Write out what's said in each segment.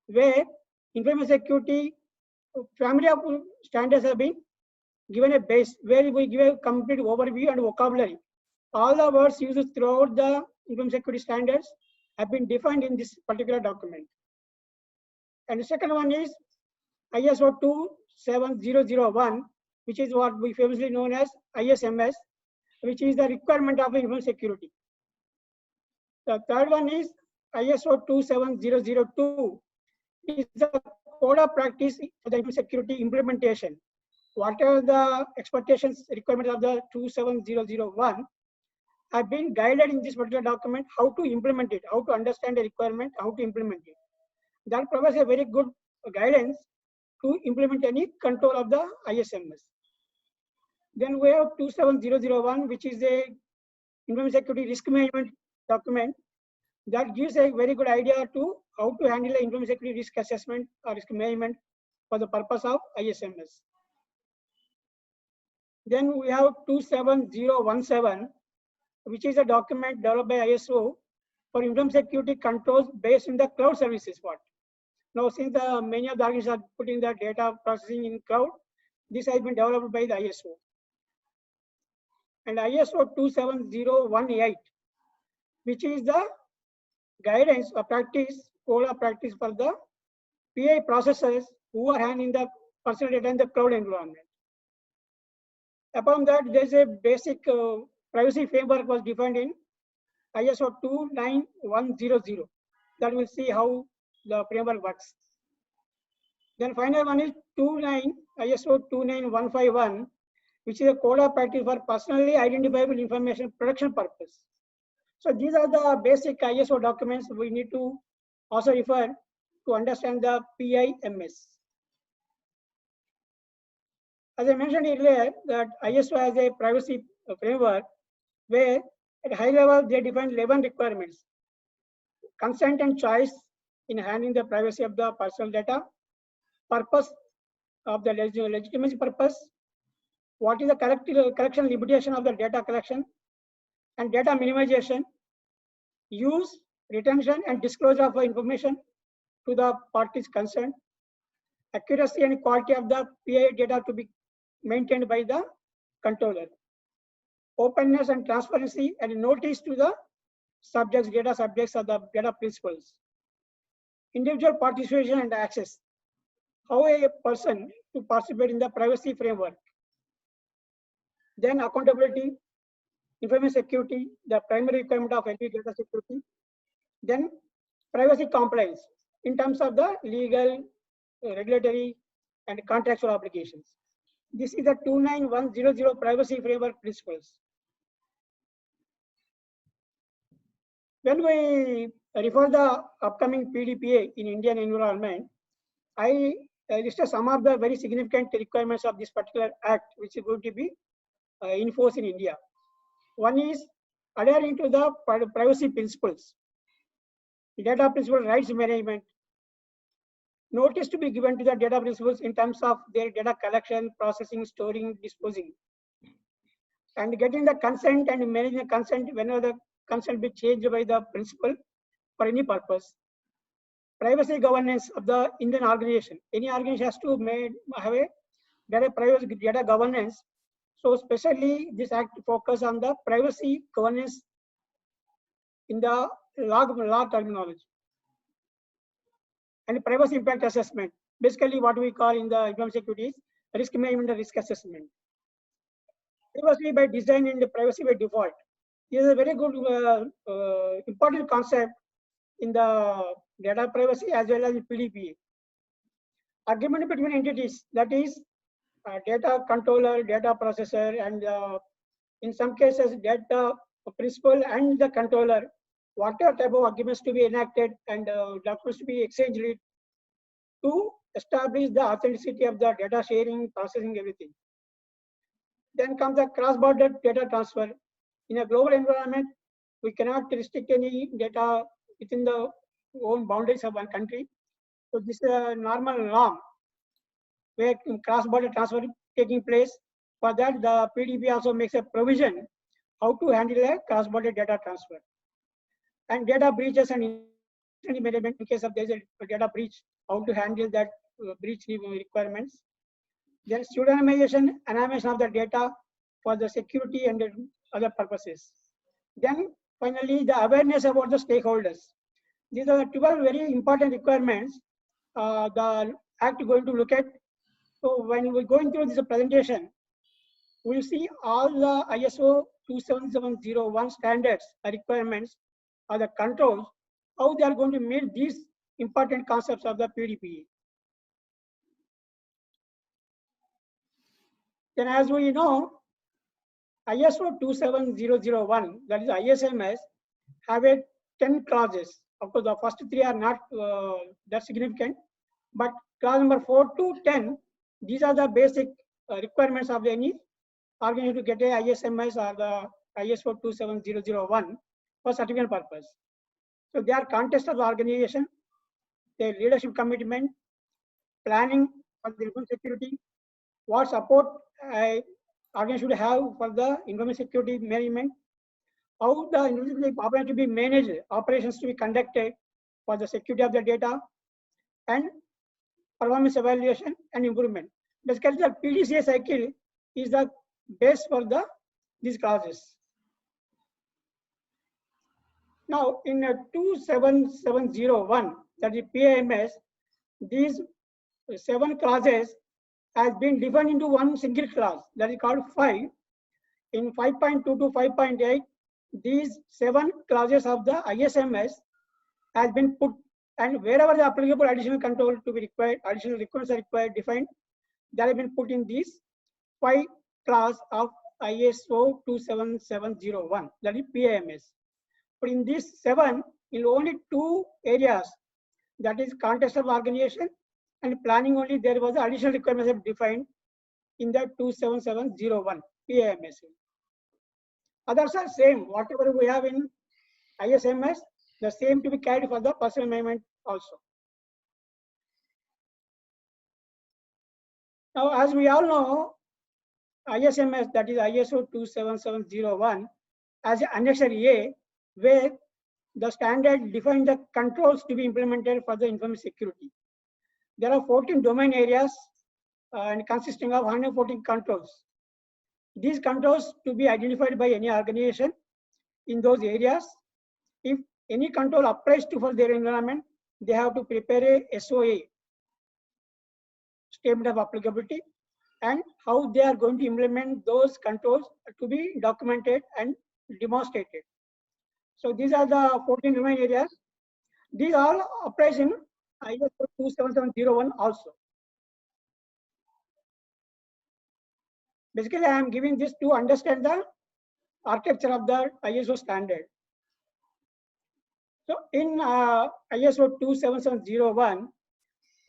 where information security family of standards have been given a base where we give a complete overview and vocabulary. All the words used throughout the information security standards have been defined in this particular document. And the second one is ISO 27001, which is what we famously known as ISMS, which is the requirement of information security. The third one is ISO 27002, is the code of practice for the information security implementation. What are the expectations, requirements of the 27001 have been guided in this particular document, how to implement it, how to understand the requirement, how to implement it. That provides a very good guidance to implement any control of the ISMS. Then we have 27001, which is a information security risk management document that gives a very good idea to how to handle the information security risk assessment or risk management for the purpose of ISMS. Then we have 27017, which is a document developed by ISO for information security controls based in the cloud services part. Now, since many of the organizations are putting the data processing in cloud, this has been developed by the ISO. And ISO 27018, which is the guidance or practice, code of practice for the PI processors who are handling the personal data in the cloud environment. Upon that, there's a basic privacy framework was defined in ISO 29100. That will see how the framework works. Then final one is ISO 29151, which is a code of practice for personally identifiable information protection purpose. So these are the basic ISO documents we need to also refer to understand the PIMS. As I mentioned earlier, that ISO has a privacy framework where at high level they define 11 requirements: consent and choice in handling the privacy of the personal data, purpose of the legitimacy purpose, what is the collection limitation of the data collection and data minimization, use, retention and disclosure of information to the parties concerned, accuracy and quality of the PI data to be maintained by the controller, openness and transparency and notice to the subjects, data subjects of the data principals, individual participation and access, how a person to participate in the privacy framework, then accountability, information security, the primary requirement of any data security, then privacy compliance in terms of the legal, regulatory and contractual obligations. This is the 29100 privacy framework principles. When we refer the upcoming PDPA in Indian environment, I listed some of the very significant requirements of this particular act, which is going to be enforced in India. One is adhering to the privacy principles, data principal rights management, notice to be given to the data principals in terms of their data collection, processing, storing, disposing, and getting the consent and managing the consent whenever the consent be changed by the principal for any purpose. Privacy governance of the Indian organization. Any organization has to have a data governance. So especially this act focus on the privacy governance in the law terminology. And privacy impact assessment, basically what we call in the information security is risk management and risk assessment. Privacy by design and privacy by default. This is a very good important concept in the data privacy as well as in PDPA. Agreement between entities, that is data controller, data processor, and in some cases data principal and the controller, whatever type of agreements to be enacted and documents to be exchanged to establish the authenticity of the data sharing, processing, everything. Then comes the cross-border data transfer. In a global environment, we cannot restrict any data within the own boundaries of one country. So this is a normal norm where cross-border transfer taking place. For that, the PDP also makes a provision how to handle a cross-border data transfer. And data breaches and incidents. consistency management in case of there is a data breach, how to handle that breach requirements. Then pseudonymization, anonymization of the data for the security and other purposes. Then finally, the awareness about the stakeholders. These are the 12 very important requirements the Act going to look at. So when we're going through this presentation, we'll see all the ISO 27701 standards requirements or the controls, how they are going to meet these important concepts of the PDPA. Then as we know, ISO 27001, that is ISMS, have a 10 clauses. Of course, the first 3 are not that significant, but clause number 4 to 10, these are the basic requirements of any organization to get a ISMS or the ISO 27001 for certificate purpose. So they are context of the organization, their leadership commitment, planning for the information security, what support organization should have for the information security management, how the information operation to be managed, operations to be conducted for the security of the data, and performance evaluation and improvement. Basically, the PDCA cycle is the base for these clauses. Now, in 27701, that is PAMS, these 7 clauses has been defined into one single clause that is called 5. In 5.2 to 5.8, these 7 clauses of the ISMS has been put, and wherever the applicable additional control to be required, additional requirements are required, defined, that have been put in these 5 clause of ISO 27701, that is PAMS. But in these 7, in only 2 areas, that is context of organization and planning only, there was additional requirements defined in the 27701 PAMS. Others are same, whatever we have in ISMS, the same to be carried for the personal management also. Now, as we all know, ISMS, that is ISO 27701, as Annex A, where the standard defines the controls to be implemented for the information security. There are 14 domain areas and consisting of 114 controls. These controls to be identified by any organization in those areas. If any control applies to for their environment, they have to prepare a SOA, statement of applicability, and how they are going to implement those controls to be documented and demonstrated. So these are the 14 domain areas. These all applies in ISO 27701 also. Basically, I am giving this to understand the architecture of the ISO standard. So in ISO 27701,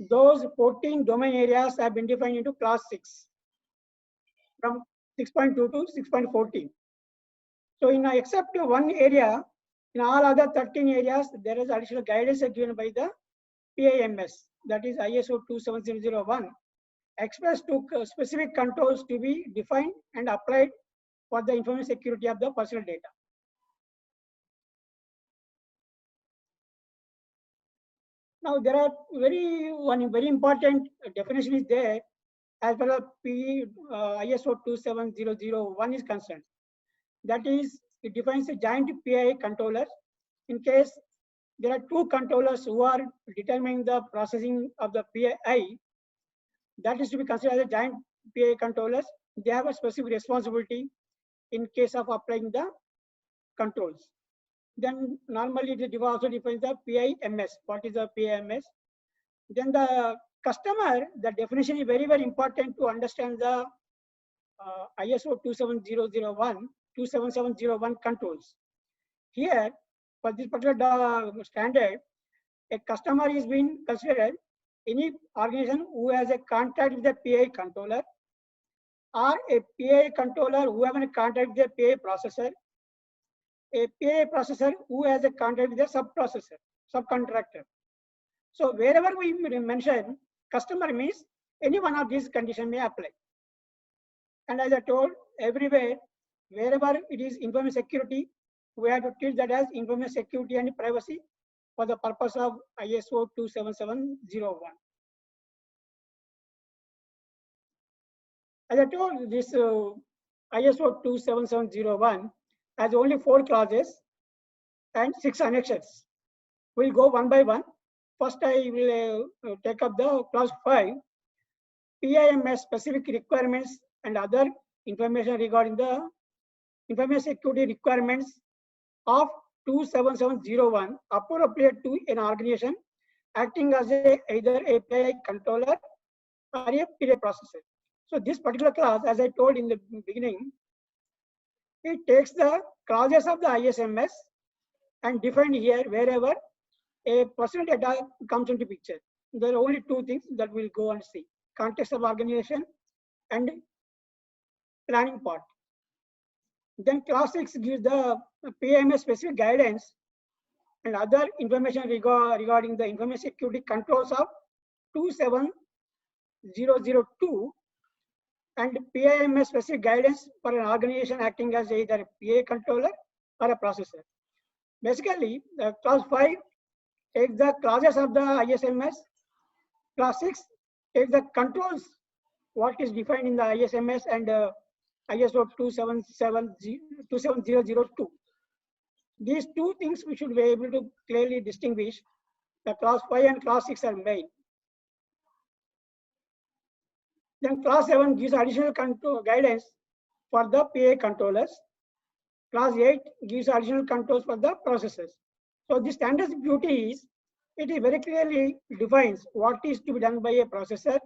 those 14 domain areas have been defined into class 6 from 6.2 to 6.14. So in except one area, in all other 13 areas, there is additional guidance given by the PAMS, that is ISO 27701, expressed to specific controls to be defined and applied for the information security of the personal data. Now there are one very important definition is there as far as ISO 27001 is concerned. That is, it defines a joint PI controller in case there are 2 controllers who are determining the processing of the PI. That is to be considered as a joint PI controllers. They have a specific responsibility in case of applying the controls. Then normally it also defines the PIMS. What is the PIMS? Then the customer, the definition is very important to understand the ISO 27701 controls. Here, for this particular standard, a customer is being considered any organization who has a contract with the PI controller, or a PI controller who have a contract with the PI processor, a PI processor who has a contract with a subcontractor. So wherever we mention customer means any one of these conditions may apply. And as I told, everywhere, wherever it is information security, we have to treat that as information security and privacy. for the purpose of ISO 27701. As I told, this ISO 27701 has only 4 clauses and 6 annexes. We'll go one by one. First, I will take up the clause 5, PIMS specific requirements and other information regarding the information security requirements of 27701 appropriate to an organization acting as either a PII controller or a PII processor. So this particular clause, as I told in the beginning, it takes the clauses of the ISMS and define here wherever a personal data comes into picture. There are only 2 things that we'll go and see: context of organization and planning part. Then clause 6 gives the PIMS specific guidance and other information regarding the information security controls of 27002 and PIMS specific guidance for an organization acting as either a PA controller or a processor. Basically, clause 5 takes the clauses of the ISMS. Clause 6 takes the controls, what is defined in the ISMS and ISO 27002. These 2 things we should be able to clearly distinguish. The clause 5 and clause 6 are main. Then clause 7 gives additional control guidance for the PA controllers. Clause 8 gives additional controls for the processors. So the standards beauty is, it is very clearly defines what is to be done by a processor,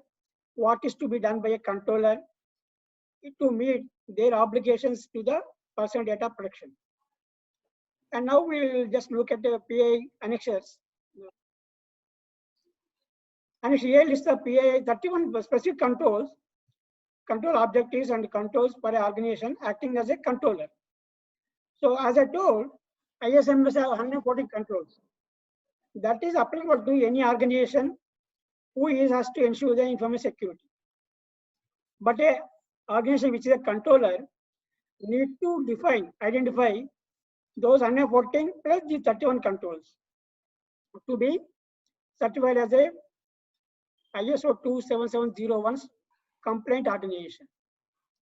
what is to be done by a controller to meet their obligations to the personal data protection. And now we will just look at the PI annexures. Annex A lists the PI 31 specific control objectives and controls for an organization acting as a controller. So as I told, ISMS have 140 controls. That is applicable to any organization who has to ensure the information security. But a organization which is a controller need to identify those 114 plus the 31 controls to be certified as a ISO 27701 compliant organization.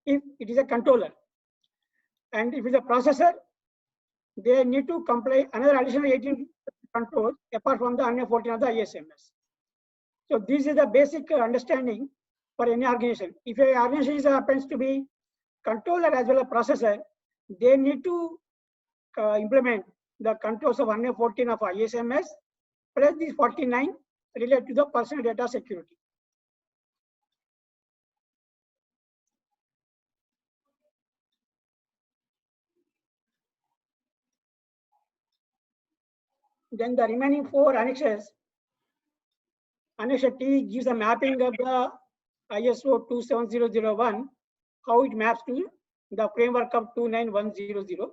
If it is a controller, and if it is a processor, they need to comply another additional 18 controls apart from the 114 of the ISMS. So this is the basic understanding for any organization. If an organization happens to be controller as well as processor, they need to implement the controls of 114 of ISMS plus these 49 related to the personal data security. Then the remaining 4 annexes. Annex T gives a mapping of the ISO 27001, how it maps to the framework of 29100.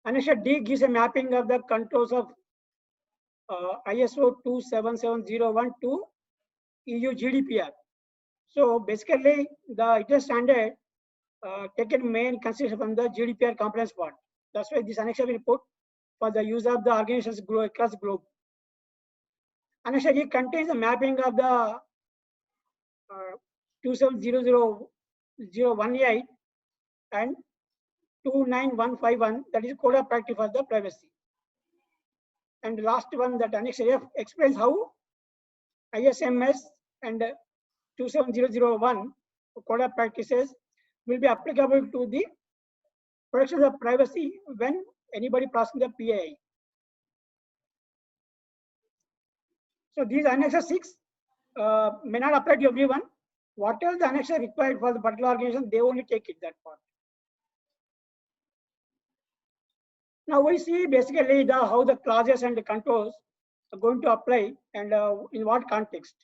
Annex D gives a mapping of the controls of ISO 27701 to EU GDPR. So basically, the IT standard taken main consideration from the GDPR compliance part. That's why this annex has been put for the use of the organizations across the globe. Annex E contains the mapping of the 2700018 and 29151, that is code of practice for the privacy. And the last one, that Annex F explains how ISMS and 27001 code of practices will be applicable to the protection of privacy when anybody processing the PII. So these annexes 6 may not apply to everyone. Whatever the annexes required for the particular organization, they only take it that part. Now we see basically how the clauses and the controls are going to apply and in what context.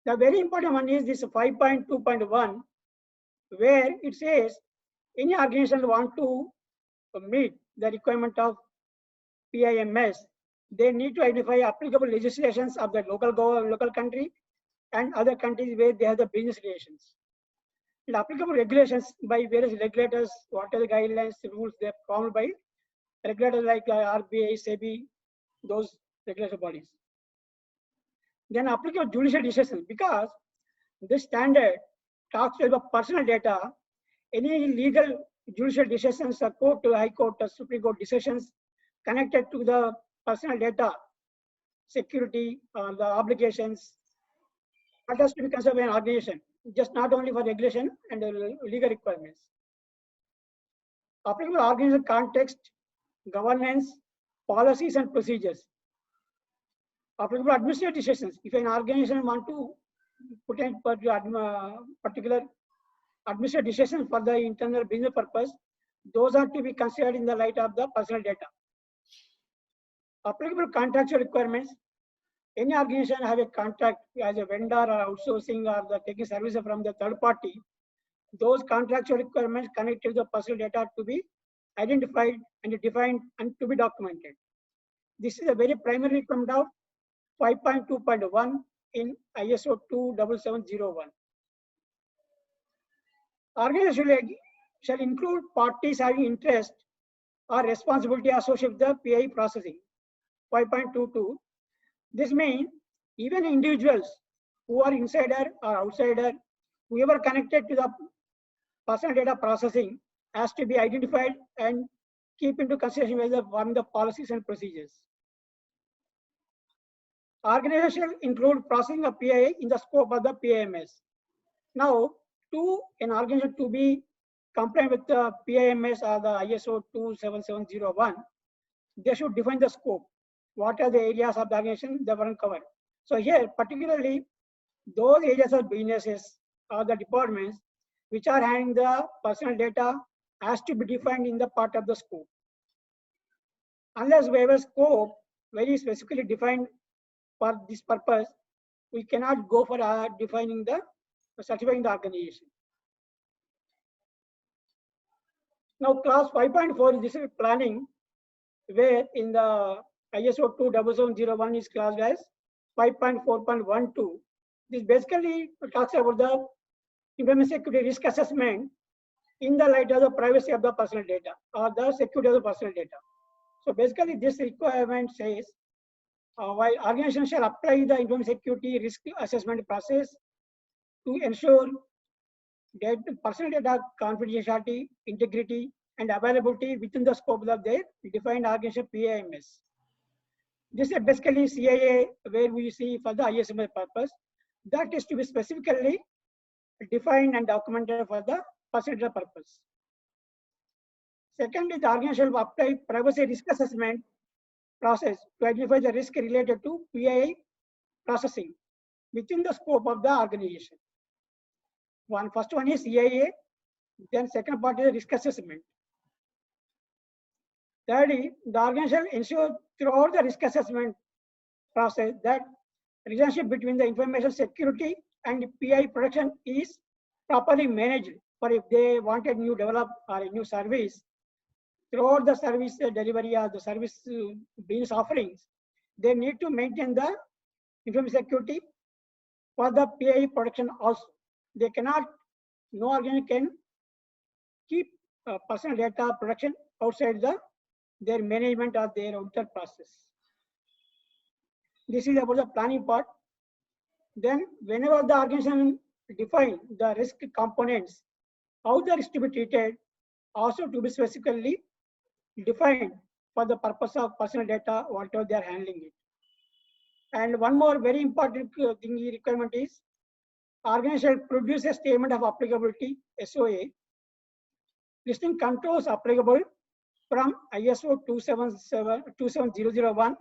The very important one is this 5.2.1, where it says any organization want to meet the requirement of PIMS, they need to identify applicable legislations of the local country and other countries where they have the business relations. And applicable regulations by various regulators, what are the guidelines, rules they are formed by regulators like RBI, SEBI, those regulatory bodies. Then applicable judicial decisions, because this standard talks about personal data, any legal judicial decisions, court to high court, Supreme Court decisions connected to the personal data security, the obligations, that has to be considered by an organization, just not only for regulation and legal requirements. Applicable organization context, governance, policies and procedures. Applicable administrative decisions. If an organization want to put in particular administrative decisions for the internal business purpose, those are to be considered in the light of the personal data. Applicable contractual requirements. Any organization have a contract as a vendor or outsourcing or the taking services from the third party. Those contractual requirements connected to the personal data to be identified and defined and to be documented. This is a very primary requirement of 5.2.1 in ISO 27701. Organization shall include parties having interest or responsibility associated with the PI processing. 5.22. This means even individuals who are insider or outsider, whoever connected to the personal data processing has to be identified and keep into consideration whether forming the policies and procedures. Organization include processing of PIA in the scope of the PIMS. Now, an organization to be compliant with the PIMS or the ISO 27701, they should define the scope. What are the areas of the organization they want to cover? So here, particularly, those areas of businesses or the departments which are handling the personal data has to be defined in the part of the scope. Unless we have a scope very specifically defined for this purpose, we cannot go for defining the certifying the organization. Now, class 5.4 is this planning, where in the ISO 27701 is classed as 5.4.12. This basically talks about the information security risk assessment in the light of the privacy of the personal data or the security of the personal data. So basically, this requirement says while organizations shall apply the information security risk assessment process to ensure that personal data confidentiality, integrity, and availability within the scope of their defined organization PIMS. This is basically CIA, where we see for the ISMS purpose, that is to be specifically defined and documented for the personal data purpose. Secondly, the organization will apply privacy risk assessment process to identify the risk related to PII processing within the scope of the organization. First one is CIA, then second part is risk assessment. Thirdly, the organization ensure throughout the risk assessment process that relationship between the information security and PI protection is properly managed. For if they wanted new develop or a new service, throughout the service delivery or the service business offerings, they need to maintain the information security for the PI protection also. They cannot, no organization can keep personal data protection outside their management or their outer process. This is about the planning part. Then whenever the organization define the risk components, how the risk to be treated, also to be specifically defined for the purpose of personal data, whatever they are handling it. And one more very important thing requirement is organization produce a statement of applicability, SOA, listing controls applicable from ISO 27001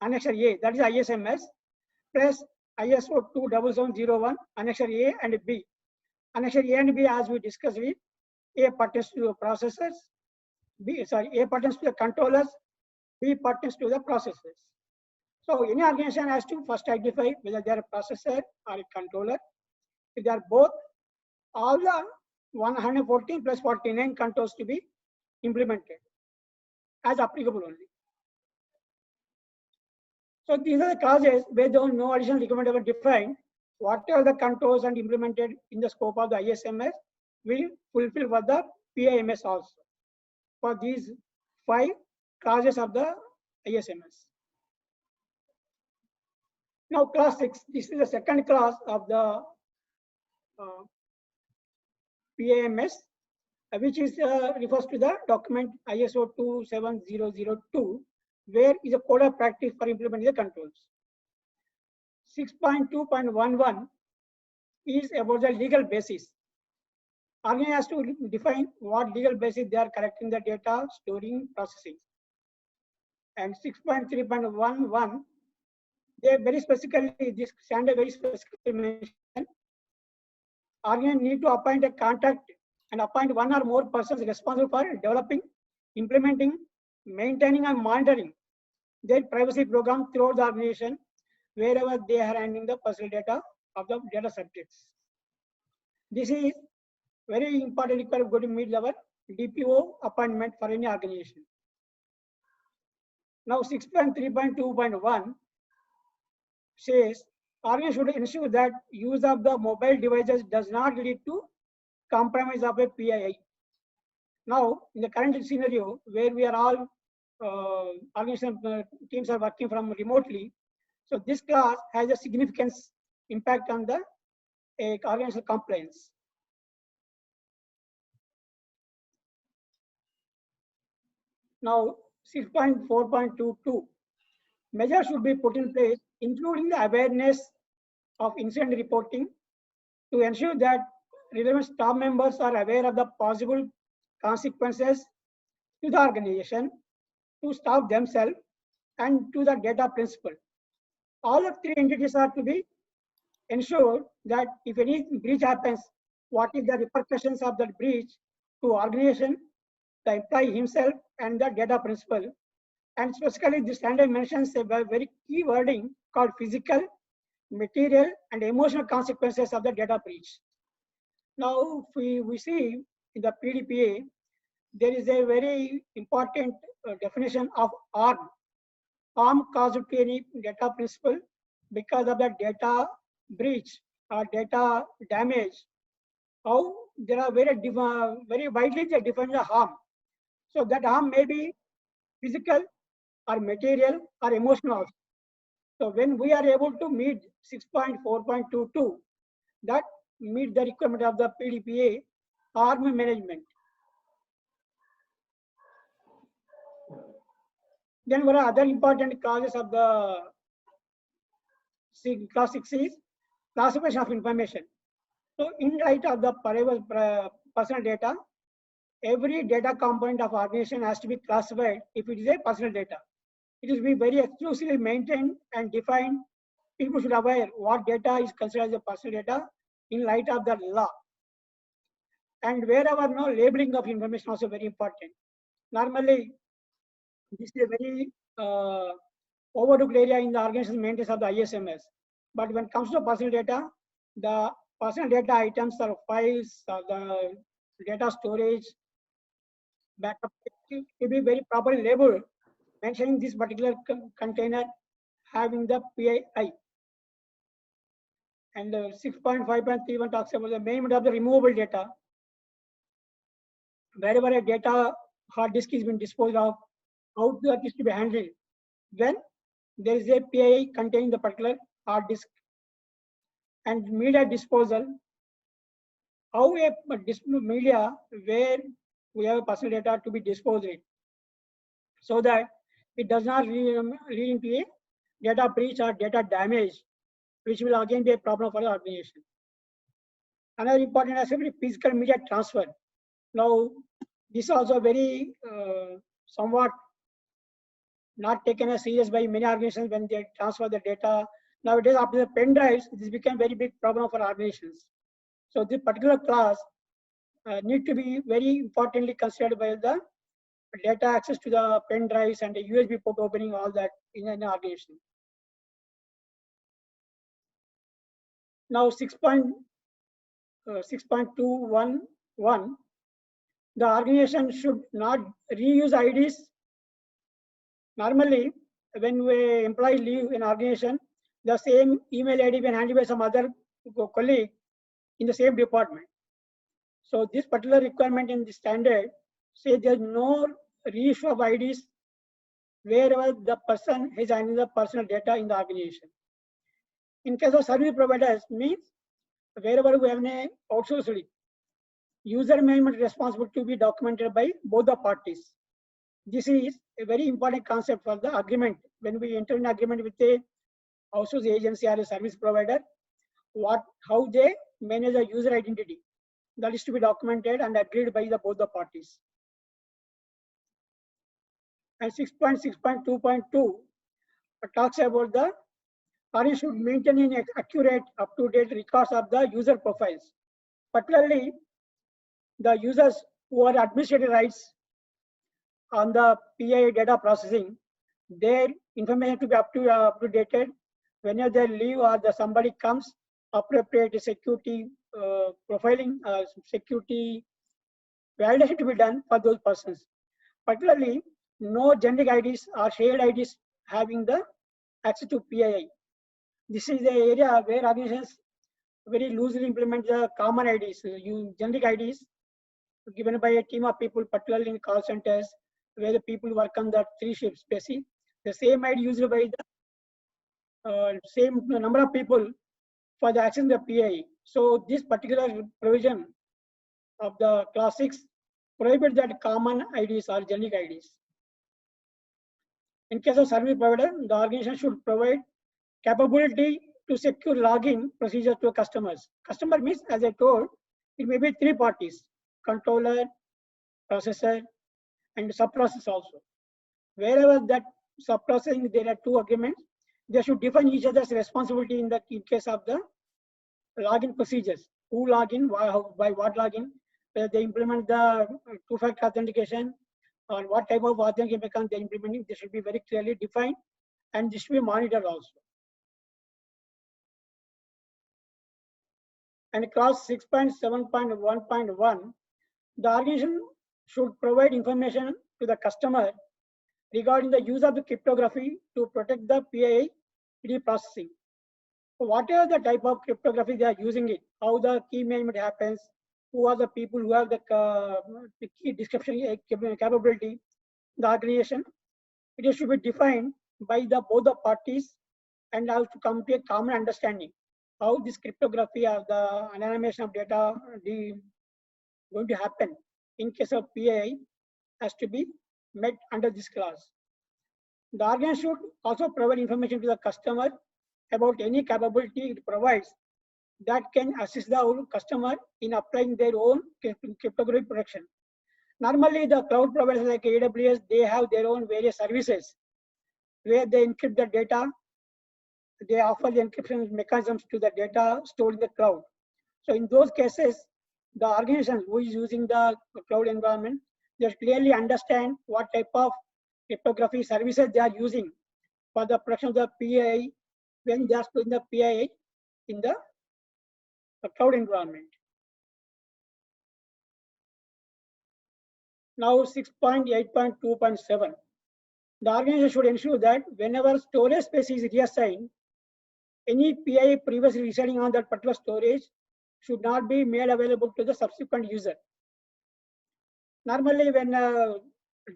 Annex A, that is ISMS, plus ISO 27701 Annex A and B. Annex A and B, as we discussed, with A pertains to the processors, A pertains to the controllers, B pertains to the processors. So any organization has to first identify whether they are a processor or a controller. If they are both, all the 114 plus 49 controls to be implemented as applicable only. So these are the clauses where no additional requirement ever defined. Whatever the controls and implemented in the scope of the ISMS will fulfill for the PIMS also. For these 5 clauses of the ISMS. Now class 6, this is the second class of the PAMS, which is refers to the document ISO 27002, where is a code of practice for implementing the controls. 6.2.11 is about the legal basis. Organization has to define what legal basis they are collecting the data, storing, processing. And 6.3.11, they very specifically, this standard very specifically mention, organization need to appoint a contact and appoint one or more persons responsible for developing, implementing, maintaining and monitoring their privacy program throughout the organization, wherever they are handling the personal data of the data subjects. This is very important requirement going to meet our DPO appointment for any organization. Now 6.3.2.1 says organization should ensure that use of the mobile devices does not lead to compromise of a PII. Now, in the current scenario where we are all organization teams are working from remotely, so this class has a significant impact on the organizational compliance. Now, 6.4.22 measures should be put in place, including the awareness of incident reporting, to ensure that relevant staff members are aware of the possible consequences to the organization, to staff themselves, and to the data principal. All the three entities are to be ensured that if any breach happens, what is the repercussions of that breach to organization, the employee himself, and the data principal. And specifically, the standard mentions a very key wording called physical, material, and emotional consequences of the data breach. Now, if we see in the PDPA, there is a very important definition of harm. Harm caused to any data principal because of the data breach or data damage. How there are very widely they define the harm. So that harm may be physical or material or emotional. So when we are able to meet 6.4.22, that meet the requirement of the PDPA harm management. Then what are other important causes of the class 6 is classification of information. So in light of the personal data, every data component of organization has to be classified if it is a personal data. It is be very exclusively maintained and defined. People should be aware what data is considered as a personal data in light of the law. And wherever no labeling of information also very important. Normally, this is a very overlooked area in the organization maintenance of the ISMS. But when it comes to personal data, the personal data items or files, the data storage, backup, to be very properly labeled, mentioning this particular container having the PII. And 6.5.31 talks about the management of the removable data. Wherever a data hard disk is being disposed of, how that is to be handled when there is a PII containing the particular hard disk. And media disposal, how a media where we have personal data to be disposed of, so that it does not lead into a data breach or data damage, which will again be a problem for the organization. Another important aspect is physical media transfer. Now, this is also very somewhat not taken as serious by many organizations when they transfer the data. Nowadays, after the pen drives, this became very big problem for organizations. So this particular class need to be very importantly considered by the data access to the pen drives and the USB port opening, all that in an organization. Now 6.211, the organization should not reuse IDs. Normally, when we employee leave an organization, the same email ID been handled by some other colleague in the same department. So this particular requirement in the standard says there's no reissue of IDs wherever the person is handling the personal data in the organization. In case of service providers, means wherever we have an outsourced, user management responsibility to be documented by both the parties. This is a very important concept for the agreement. When we enter an agreement with a outsourced agency or a service provider, how they manage the user identity, that is to be documented and agreed by both the parties. And 6.6.2.2 talks about the parties should maintain an accurate, up-to-date records of the user profiles, particularly the users who are administrative rights on the PII data processing. Their information to be up-to-dated whenever they leave or somebody comes. Appropriate security profiling, security validation to be done for those persons. Particularly, no generic IDs or shared IDs having the access to PII. This is the area where organizations very loosely implement the common IDs, generic IDs given by a team of people, particularly in call centers, where the people work on the 3 shifts basis. The same ID used by the same number of people for the access to the PII. So this particular provision of the class 6 prohibit that common IDs or generic IDs. In case of service provider, the organization should provide capability to secure login procedures to customers. Customer means, as I told, it may be 3 parties: controller, processor, and sub-process also. Wherever that sub-processing, there are 2 agreements, they should define each other's responsibility in case of the login procedures. Who login, by what login, whether they implement the 2-factor authentication or what type of authentication they are implementing, this should be very clearly defined and this should be monitored also. And clause 6.7.1.1, the organization should provide information to the customer regarding the use of the cryptography to protect the PII processing. So whatever the type of cryptography they are using it, how the key management happens, who are the people who have the key description capability, the organization, it should be defined by both the parties and also to come to a common understanding how this cryptography or the anonymization of data going to happen in case of PII has to be met under this clause. The organization should also provide information to the customer about any capability it provides that can assist the customer in applying their own cryptography protection. Normally, the cloud providers like AWS, they have their own various services where they encrypt the data. They offer the encryption mechanisms to the data stored in the cloud. So in those cases, the organization who is using the cloud environment, they clearly understand what type of cryptography services they are using for the protection of the PII when they are storing the PII in the cloud environment. Now 6.8.2.7. The organization should ensure that whenever storage space is reassigned, any PII previously residing on that particular storage should not be made available to the subsequent user. Normally, when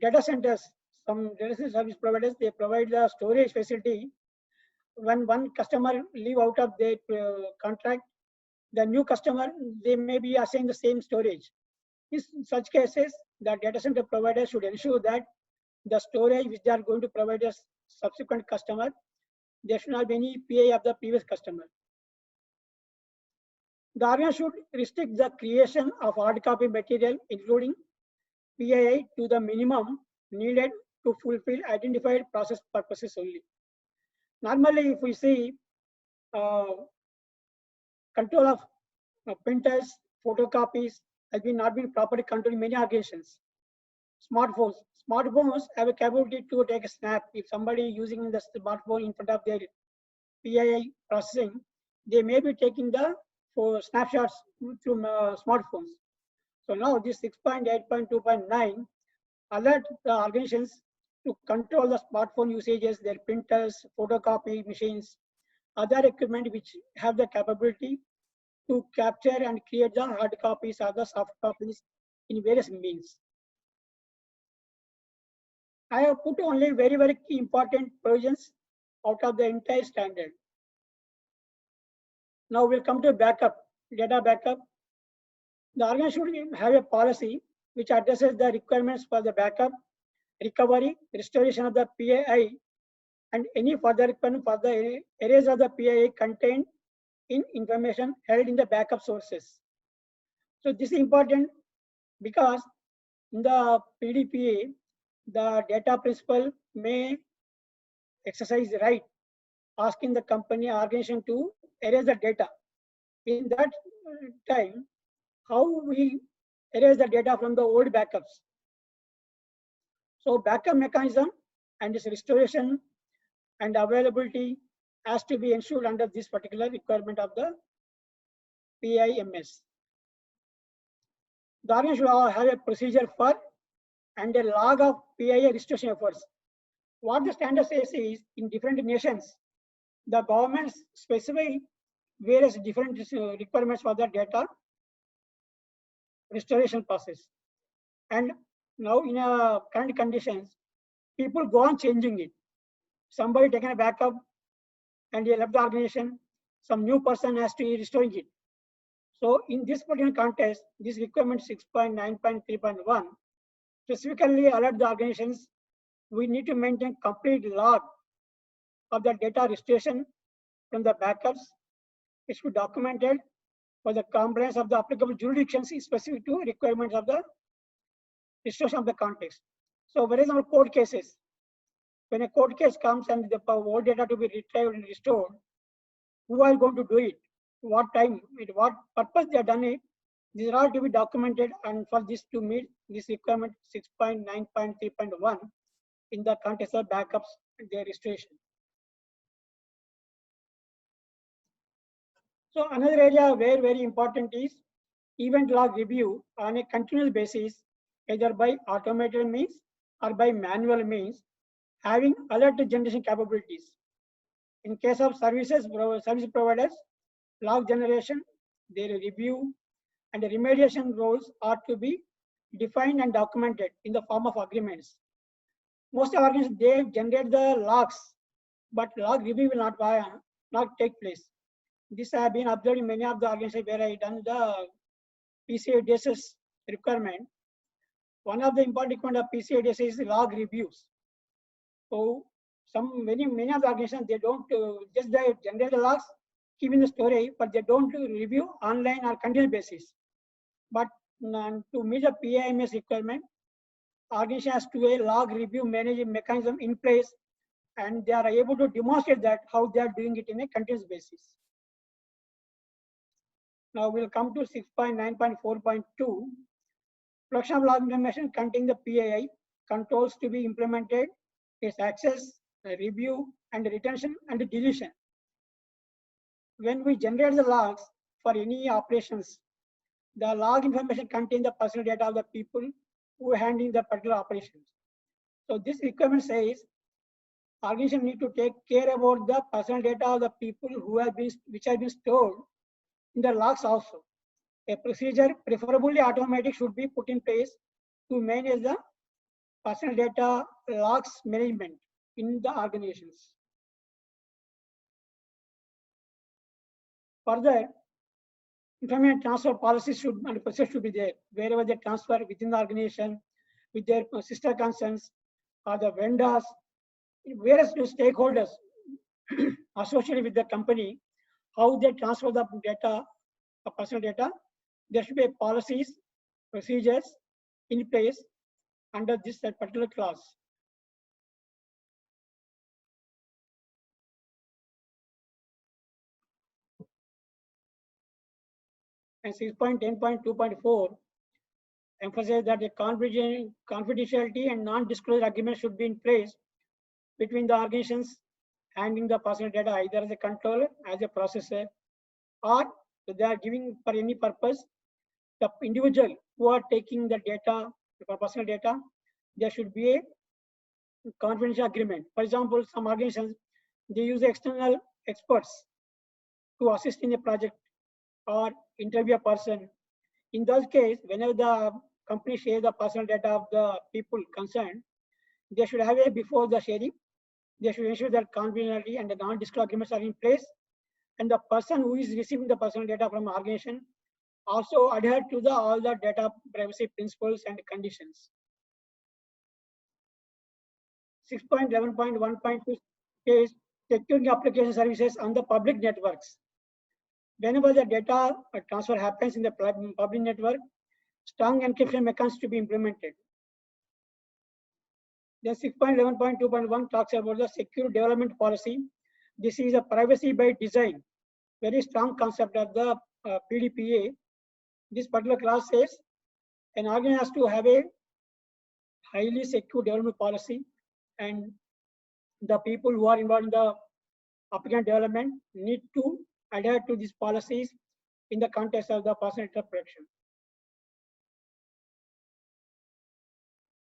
data centers, some data center service providers, they provide the storage facility. When one customer leave out of their contract, the new customer, they may be assigned the same storage. In such cases, the data center provider should ensure that the storage which they are going to provide a subsequent customer, there should not be any PII of the previous customer. The organization should restrict the creation of hard copy material, including PII, to the minimum needed to fulfill identified process purposes only. Normally, if we see control of printers, photocopies has not been properly controlled in many organizations. Smartphones have a capability to take a snap. If somebody using the smartphone in front of their PII processing, they may be taking the snapshots through smartphones. So now this 6.8.2.9 alert the organizations to control the smartphone usages, their printers, photocopy machines, other equipment which have the capability to capture and create the hard copies or the soft copies in various means. I have put only very, very important provisions out of the entire standard. Now we'll come to backup, data backup. The organization should have a policy which addresses the requirements for the backup, recovery, restoration of the PII, and any further requirement for the areas of the PII contained in information held in the backup sources. So this is important because in the PDPA, the data principal may exercise the right asking the company or organization to erase the data. In that time, how we erase the data from the old backups. So backup mechanism and its restoration and availability has to be ensured under this particular requirement of the PIMS. The organization should have a procedure for and a log of PII restoration efforts. What the standard says is in different nations, the governments specify various different requirements for the data restoration process. And now in current conditions, people go on changing it. Somebody taken a backup and he left the organization, some new person has to be restoring it. So in this particular context, this requirement 6.9.3.1 specifically alert the organizations we need to maintain complete log of the data restoration from the backups. It should be documented for the compliance of the applicable jurisdictions specific to requirements of the restoration of the context. So, for example, court cases. When a court case comes and the old data to be retrieved and restored, who are going to do it? What time? With what purpose they have done it? These are all to be documented, and for this to meet this requirement 6.9.3.1 in the context of backups and their restoration. So another area where very important is event log review on a continuous basis, either by automated means or by manual means, having alert generation capabilities. In case of service providers, log generation, their review, and the remediation roles are to be defined and documented in the form of agreements. Most organizations, they generate the logs, but log review will not take place. This I have been observed in many of the organizations where I done the PCI DSS requirement. One of the important requirement of PCI DSS is log reviews. So many of the organizations, they don't just they generate the logs, keep in the storage, but they don't review online or continuous basis. But to meet the PIMS requirement, organization has to a log review management mechanism in place, and they are able to demonstrate that how they are doing it in a continuous basis. Now we'll come to 6.9.4.2. Production of log information containing the PII controls to be implemented, its access, review, and retention and deletion. When we generate the logs for any operations, the log information contains the personal data of the people who are handling the particular operations. So this requirement says organization need to take care about the personal data of the people which have been stored in the logs also. A procedure, preferably automatic, should be put in place to manage the personal data logs management in the organizations. Further, information transfer policies and process should be there wherever they transfer within the organization, with their sister concerns or the vendors, various stakeholders associated with the company, how they transfer the data, the personal data. There should be policies, procedures in place under this particular clause. And 6.10.2.4 emphasizes that the confidentiality and non-disclosure agreement should be in place between the organizations handling the personal data, either as a controller, as a processor, or they are giving for any purpose. The individual who are taking the data, the personal data, there should be a confidential agreement. For example, some organizations, they use external experts to assist in a project or interview a person. In those cases, whenever the company shares the personal data of the people concerned, they should have a before the sharing. They should ensure that confidentiality and the non-disclosure agreements are in place and the person who is receiving the personal data from organization also adhere to all the data privacy principles and conditions. 6.11.1.2 is securing application services on the public networks. Whenever the data transfer happens in the public network, strong encryption mechanisms to be implemented. Then 6.11.2.1 talks about the secure development policy. This is a privacy by design, very strong concept of the PDPA. This particular clause says an organization has to have a highly secure development policy, and the people who are involved in the application development need to adhere to these policies in the context of the personal data protection.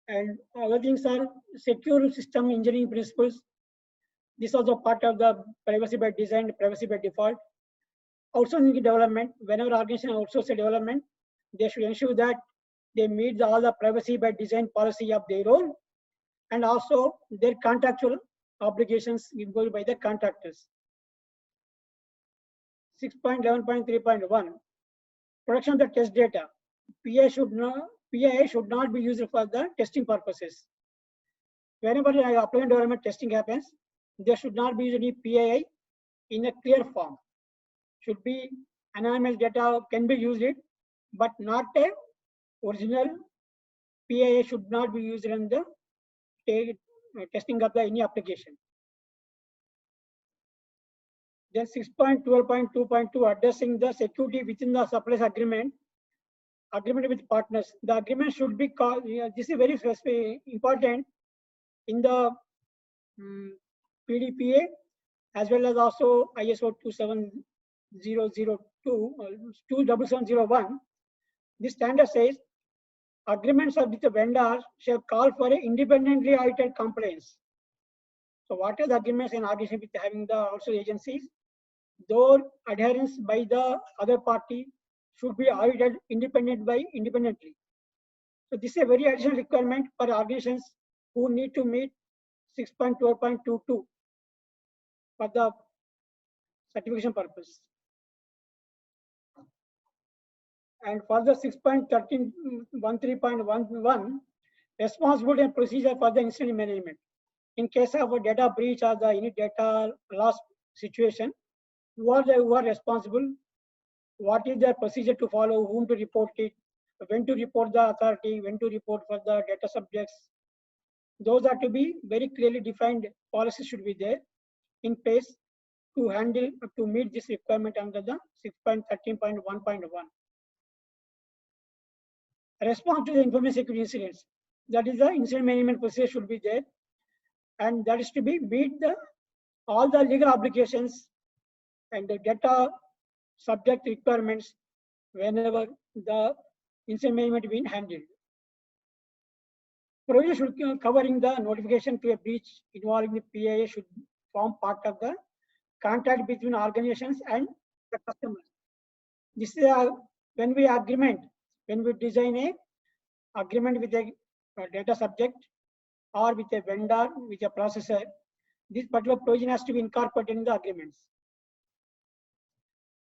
And other things are secure system engineering principles. This is also part of the privacy by design, privacy by default. Outsourcing development, whenever organization outsource development, they should ensure that they meet all the privacy by design policy of their own, and also their contractual obligations imposed by the contractors. 6.11.3.1, production of the test data. PII should not be used for the testing purposes. Whenever application development testing happens, there should not be any PII in a clear form. Should be anonymous data can be used, but not a original PII should not be used in the testing of any application. Then 6.12.2.2 addressing the security within the suppliers agreement with partners. The agreement should be called, this is very important in the PDPA as well as also ISO 27701. This standard says agreements with the vendors shall call for an independently audited compliance. So what are the agreements in organization with having the outsourced agencies? Though adherence by the other party should be audited independently. So this is a very additional requirement for organizations who need to meet 6.12.22 for the certification purpose. And for the 6.13.11, responsibility and procedure for the incident management. In case of a data breach or any data loss situation, who are responsible? What is the procedure to follow? Whom to report it? When to report the authority? When to report for the data subjects? Those are to be very clearly defined. Policies should be there in place to handle to meet this requirement under the 6.13.1.1. Response to the information security incidents. That is the incident management procedure should be there, and that is to be meet all the legal obligations and the data subject requirements whenever the incident management being handled. Provision should covering the notification to a breach involving the PII should form part of the contract between organizations and the customers. This is when we design a agreement with a data subject or with a vendor, with a processor, this particular provision has to be incorporated in the agreements.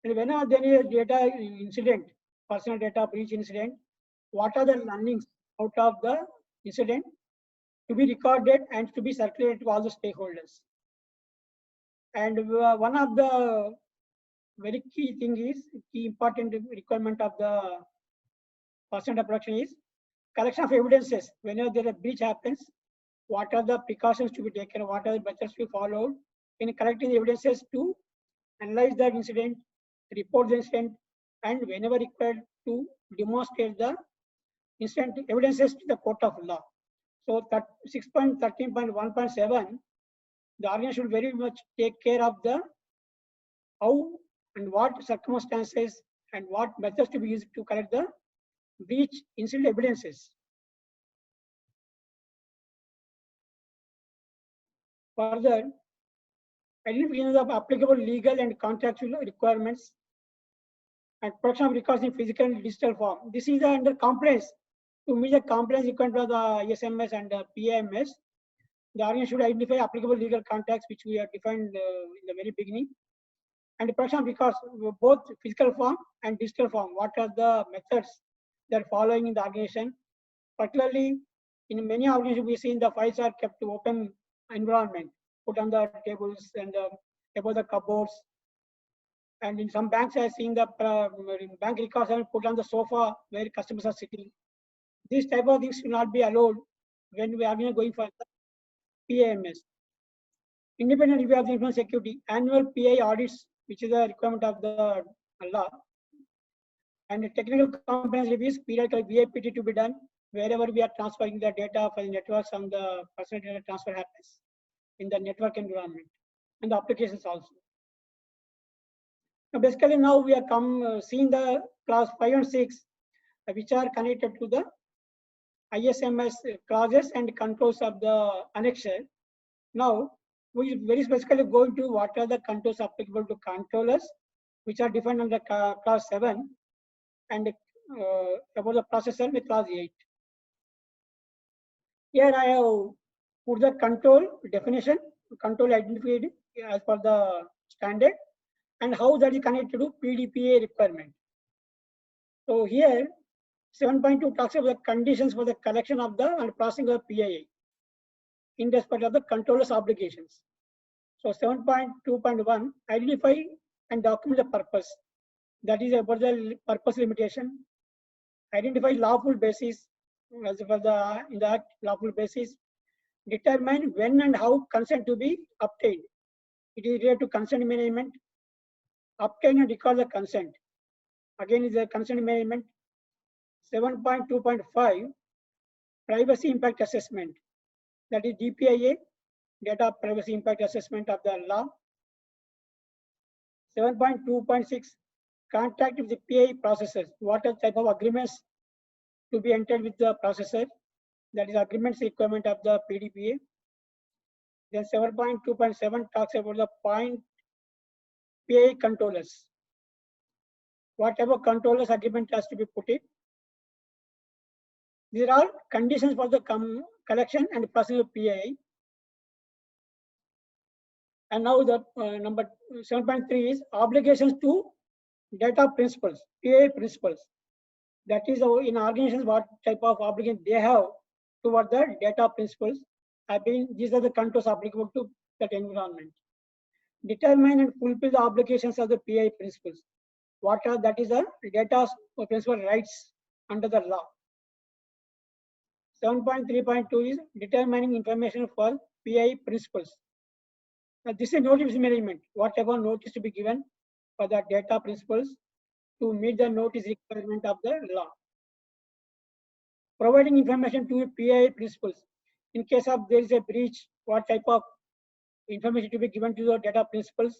And whenever there is a data incident, personal data breach incident, what are the learnings out of the incident to be recorded and to be circulated to all the stakeholders. And one of the very key important requirement of the personal data protection is collection of evidences. Whenever there a breach happens, what are the precautions to be taken, what are the methods to be followed in collecting the evidences to analyze that incident, report the incident, and whenever required to demonstrate the incident evidences to the court of law. So 6.13.1.7, the organization should very much take care of the how and what circumstances and what methods to be used to collect the breach incident evidences. Further, identification of applicable legal and contractual requirements and production of records in physical and digital form. This is under compliance. To meet the compliance requirement of the ISMS and the PIMS, the organization should identify applicable legal contracts which we have defined in the very beginning, and production records, both physical form and digital form. What are the methods they're following in the organization? Particularly in many organizations, we see the files are kept to open environment, put on the tables and above the cupboards. And in some banks, I have seen the bank records are put on the sofa where customers are sitting. These type of things will not be allowed when we are going for the PAMS. Independent review of the information security, annual PI audits, which is a requirement of the law, and the technical compliance reviews, periodical VAPT to be done wherever we are transferring the data for the networks and the personal data transfer happens in the network environment and the applications also. Now basically now we are seeing the class 5 and 6, which are connected to the ISMS clauses and controls of the annexure. Now we very specifically go into what are the controls applicable to controllers, which are defined under class 7, and about the processor with class 8. Here I have put the control definition, control identified as per the standard, and how that is connected to PDPA requirement. So here 7.2 talks about the conditions for the collection of the and processing of the PII in respect of the controller's obligations. So 7.2.1, identify and document the purpose. That is about the purpose limitation. Identify lawful basis as per the in the act lawful basis. Determine when and how consent to be obtained. It is related to consent management. Obtain and record the consent. Again is the consent management. 7.2.5, privacy impact assessment. That is DPIA, data privacy impact assessment of the law. 7.2.6, contact with the PI processors. What are type of agreements to be entered with the processor? That is agreements requirement of the PDPA. Then 7.2.7 talks about the point PI controllers. What type of controllers agreement has to be put in? These are all conditions for the collection and processing of PII. And now the number 7.3 is obligations to data principles, PII principles. That is in organizations what type of obligation they have toward the data principles. These are the controls applicable to that environment. Determine and fulfill the obligations of the PII principles. What are that is the data principal rights under the law. 7.3.2 is determining information for PII principles. Now this is notice management. Whatever notice to be given for the data principles to meet the notice requirement of the law. Providing information to PII principles. In case of there is a breach, what type of information to be given to the data principles,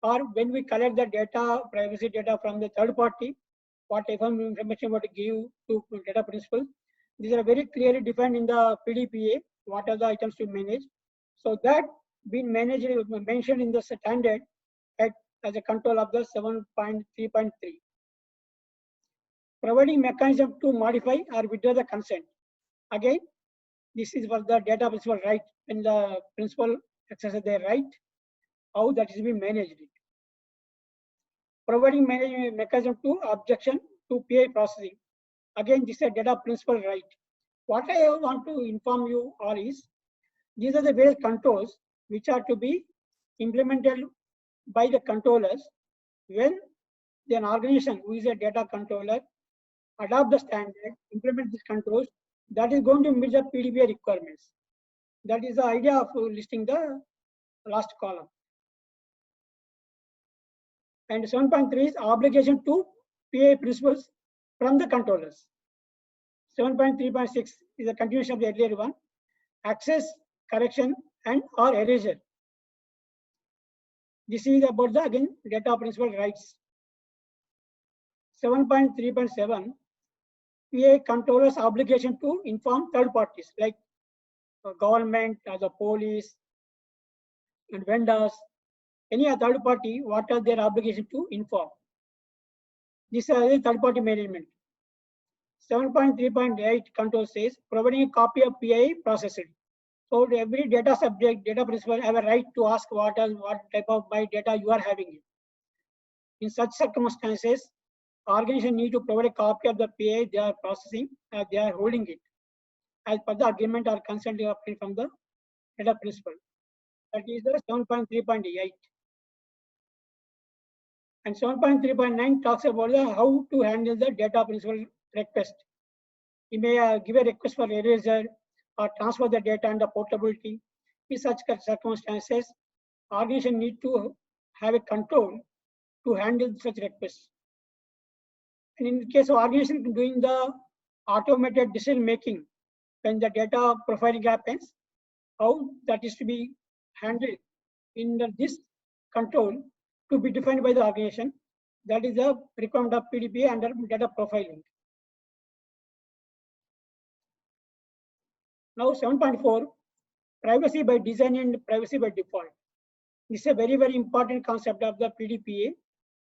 or when we collect the data, privacy data from the third party, what type of information what to give to data principles. These are very clearly defined in the PDPA, what are the items to manage. So that being managed, mentioned in the standard as a control of the 7.3.3. Providing mechanism to modify or withdraw the consent. Again, this is for the data principal right, when the principal exercises their right, how that is being managed. Providing management mechanism to objection to PI processing. Again, this is a data principal right. What I want to inform you all is, these are the various controls which are to be implemented by the controllers when an organization who is a data controller adopt the standard, implement these controls, that is going to meet the PDPA requirements. That is the idea of listing the last column. And 7.3 is obligation to PI principles from the controllers. 7.3.6 is a continuation of the earlier one. Access, correction, and or erasure. This is about the again data principal rights. 7.3.7, PI controllers obligation to inform third parties like government, the police, and vendors, any third party, what are their obligation to inform. This is a third party management. 7.3.8 control says providing a copy of PII processed. So every data subject, data principal have a right to ask what type of my data you are having. In such circumstances, organization need to provide a copy of the PI they are processing, they are holding it, as per the agreement or consent obtained from the data principal. That is the 7.3.8. And 7.3.9 talks about how to handle the data principal request. You may give a request for erasure or transfer the data and the portability. In such circumstances, organization need to have a control to handle such requests. And in case of organization doing the automated decision making, when the data profiling happens, how that is to be handled in this control to be defined by the organization. That is the requirement of PDPA under data profiling. Now 7.4, privacy by design and privacy by default. This is a very, very important concept of the PDPA.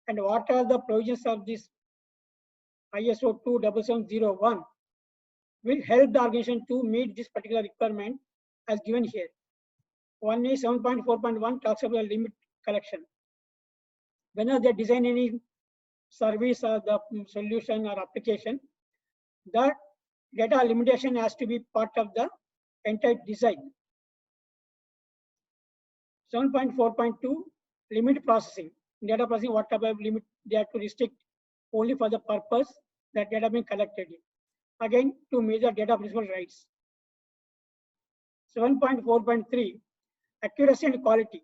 And what are the provisions of this ISO 27701 will help the organization to meet this particular requirement as given here. One is 7.4.1 talks about the limit collection. Whenever they design any service or the solution or application, the data limitation has to be part of the entire design. 7.4.2 limit processing. Data processing, whatever limit they have to restrict only for the purpose that data being collected. Again, to measure data principal rights. 7.4.3 accuracy and quality.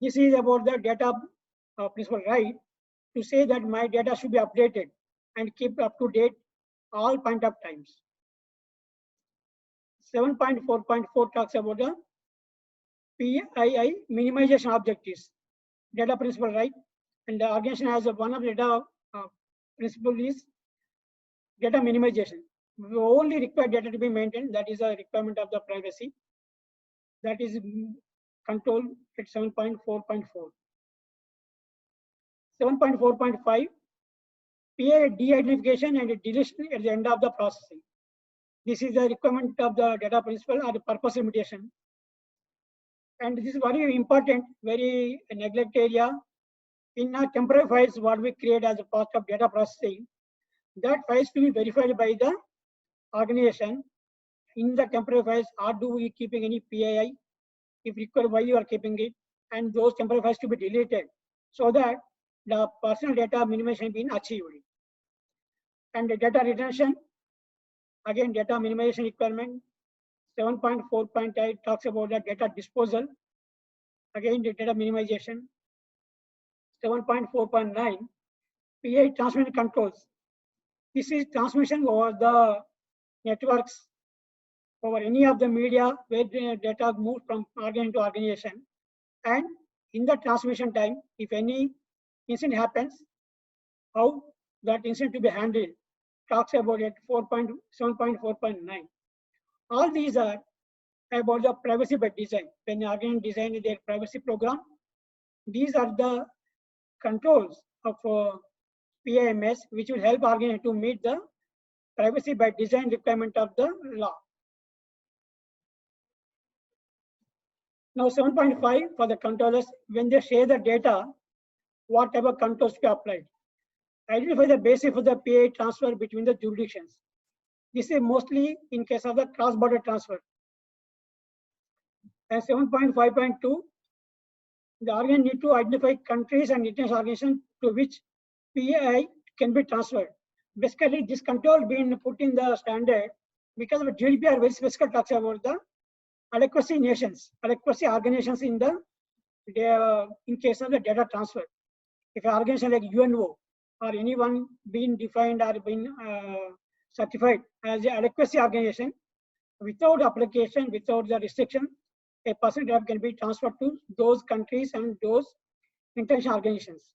This is about the data principal right to say that my data should be updated and keep up to date all point of times. 7.4.4 talks about the PII minimization objectives, data principal right, and the organization has one of the data principle is data minimization. We only require data to be maintained. That is a requirement of the privacy. That is controlled at 7.4.4. 7.4.5, PII de-identification and deletion at the end of the processing. This is the requirement of the data principal or the purpose limitation. And this is very important, very neglect area. In our temporary files, what we create as a part of data processing, that files to be verified by the organization. In the temporary files, are do we keeping any PII? If required, why you are keeping it? And those temporary files to be deleted so that the personal data minimization being achieved. And the data retention, again, data minimization requirement. 7.4.8 talks about the data disposal. Again, the data minimization. 7.4.9, PII transmission controls. This is transmission over the networks, over any of the media where the data moves from organization to organization. And in the transmission time, if any incident happens, how that incident to be handled, talks about it 7.4.9. All these are about the privacy by design. When the organization design their privacy program, these are the controls of PIMS, which will help organization to meet the privacy by design requirement of the law. Now 7.5 for the controllers, when they share the data, what type of controls to be applied. Identify the basis for the PII transfer between the jurisdictions. This is mostly in case of the cross-border transfer. And 7.5.2, the organization need to identify countries and international organizations to which PII can be transferred. Basically, this control being put in the standard because of GDPR very specific talks about the adequacy nations, adequacy organizations in the in case of the data transfer. If an organization like UNO or anyone being defined or being certified as an adequacy organization, without application, without the restriction, a person can be transferred to those countries and those international organizations.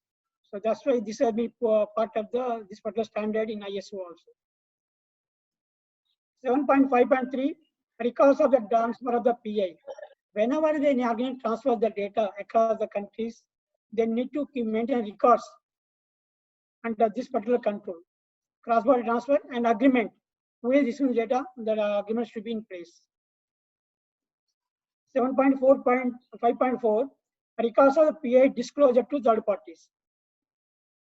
So that's why this has been part of this particular standard in ISO also. 7.5.3, records of the transfer of the PI. Whenever the organization transfers the data across the countries, they need to maintain records under this particular control. Cross-border transfer and agreement. Who is issuing data? The agreement should be in place. 7.4.5.4, records of the PI disclosure to third parties.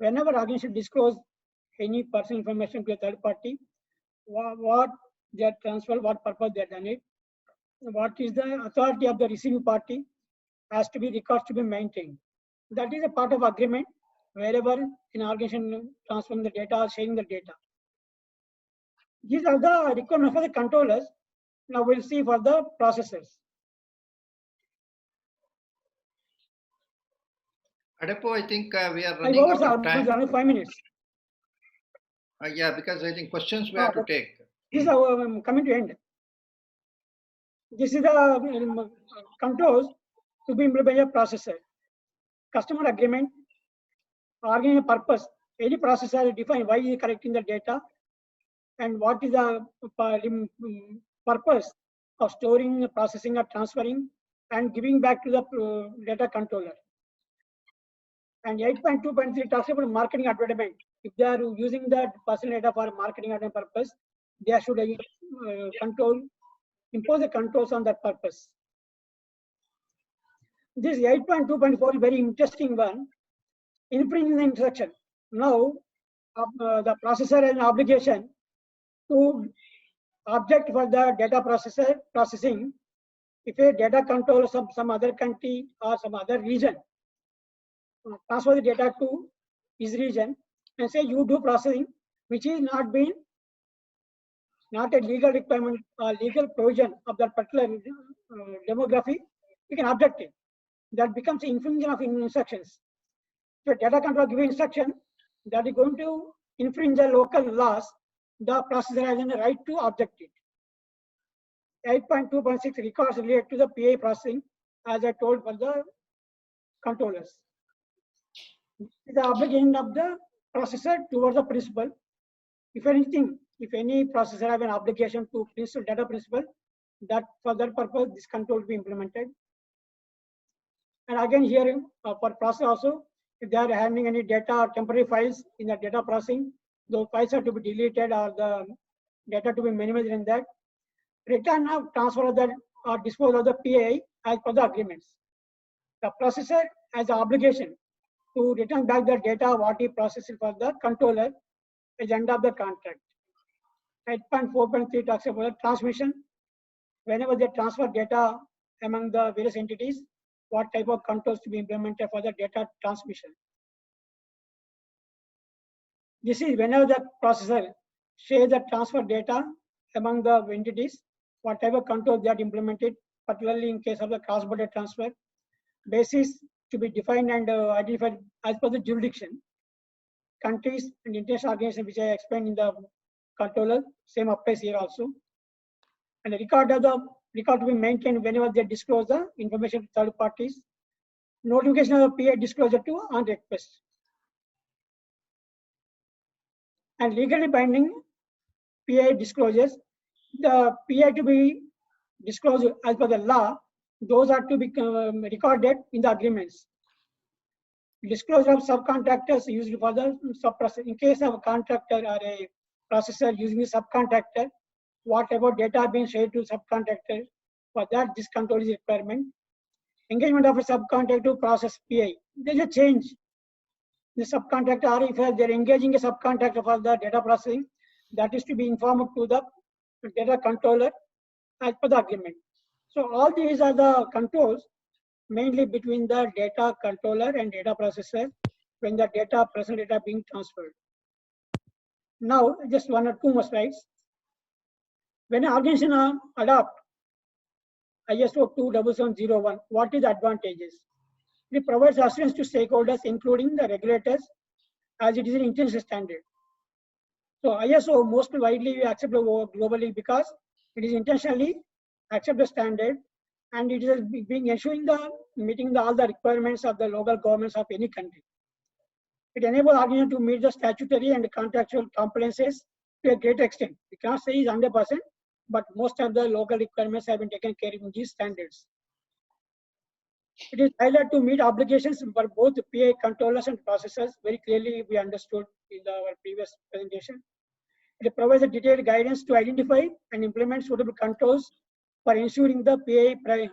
whenever organization disclose any personal information to a third party, what they are transferred, what purpose they are done it, what is the authority of the receiving party, has to be records to be maintained. That is a part of agreement wherever an organization transferring the data or sharing the data. These are the requirements for the controllers. Now we'll see for the processors. Adepo, I think we are running out of time. Only 5 minutes. Yeah, because I think questions we have to take. This is our coming to end. This is the controls to be implemented by a processor. Customer agreement, organization purpose. Any processor define why is collecting the data and what is the purpose of storing, processing, or transferring and giving back to the data controller. And 8.2.3 talks about marketing advertisement. If they are using the personal data for marketing advertisement purpose, they should impose the controls on that purpose. This 8.2.4 is very interesting one. Infringing the instruction. Now, the processor has an obligation to object for the data processing if a data controller of some other country or some other region transfer the data to his region and say you do processing, which is not a legal requirement or legal provision of that particular demography, you can object it. That becomes infringement of instructions. So data controller giving instruction that is going to infringe the local laws, the processor has a right to object it. 8.2.6 records related to the PA processing, as I told for the controllers. The obligation of the processor towards the principal. If any processor have an obligation to data principal, that for that purpose this control will be implemented. And again here for process also, if they are handling any data or temporary files in the data processing, those files are to be deleted or the data to be minimized in that. Return of transfer of that or disposal of the PA as per the agreements. The processor has the obligation to return back the data what he processed for the controller at the end of the contract. 8.4.3 talks about the transmission. Whenever they transfer data among the various entities, what type of controls to be implemented for the data transmission. This is whenever the processor shares the transfer data among the entities, what type of controls they are implemented, particularly in case of the cross-border transfer. Basis to be defined and identified as per the jurisdiction. Countries and international organizations which I explained in the controller, same applies here also. And the record to be maintained whenever they disclose the information to third parties. Notification of the PA disclosure to on request. And legally binding PA disclosures, the PA to be disclosed as per the law, those are to be recorded in the agreements. Disclosure of subcontractors used for the sub-process. In case of a contractor or a processor using a subcontractor, whatever data being shared to subcontractor, for that this control is requirement. Engagement of a subcontractor to process PA. There is a change. The subcontractor, or if they are engaging a subcontractor for the data processing, that is to be informed to the data controller as per the agreement. So all these are the controls mainly between the data controller and data processor when the personal data being transferred. Now, just one or two more slides. When an organization adopt ISO 27701, what is the advantages? It provides assurance to stakeholders, including the regulators, as it is an international standard. So ISO most widely accepted globally because it is intentionally accepted standard and it is being ensuring the meeting all the requirements of the local governments of any country. It enables organizations to meet the statutory and contractual compliances to a great extent. We cannot say it's 100%, but most of the local requirements have been taken care of in these standards. It is highlighted to meet obligations for both PA controllers and processors. Very clearly, we understood in our previous presentation. It provides a detailed guidance to identify and implement suitable controls for ensuring the PA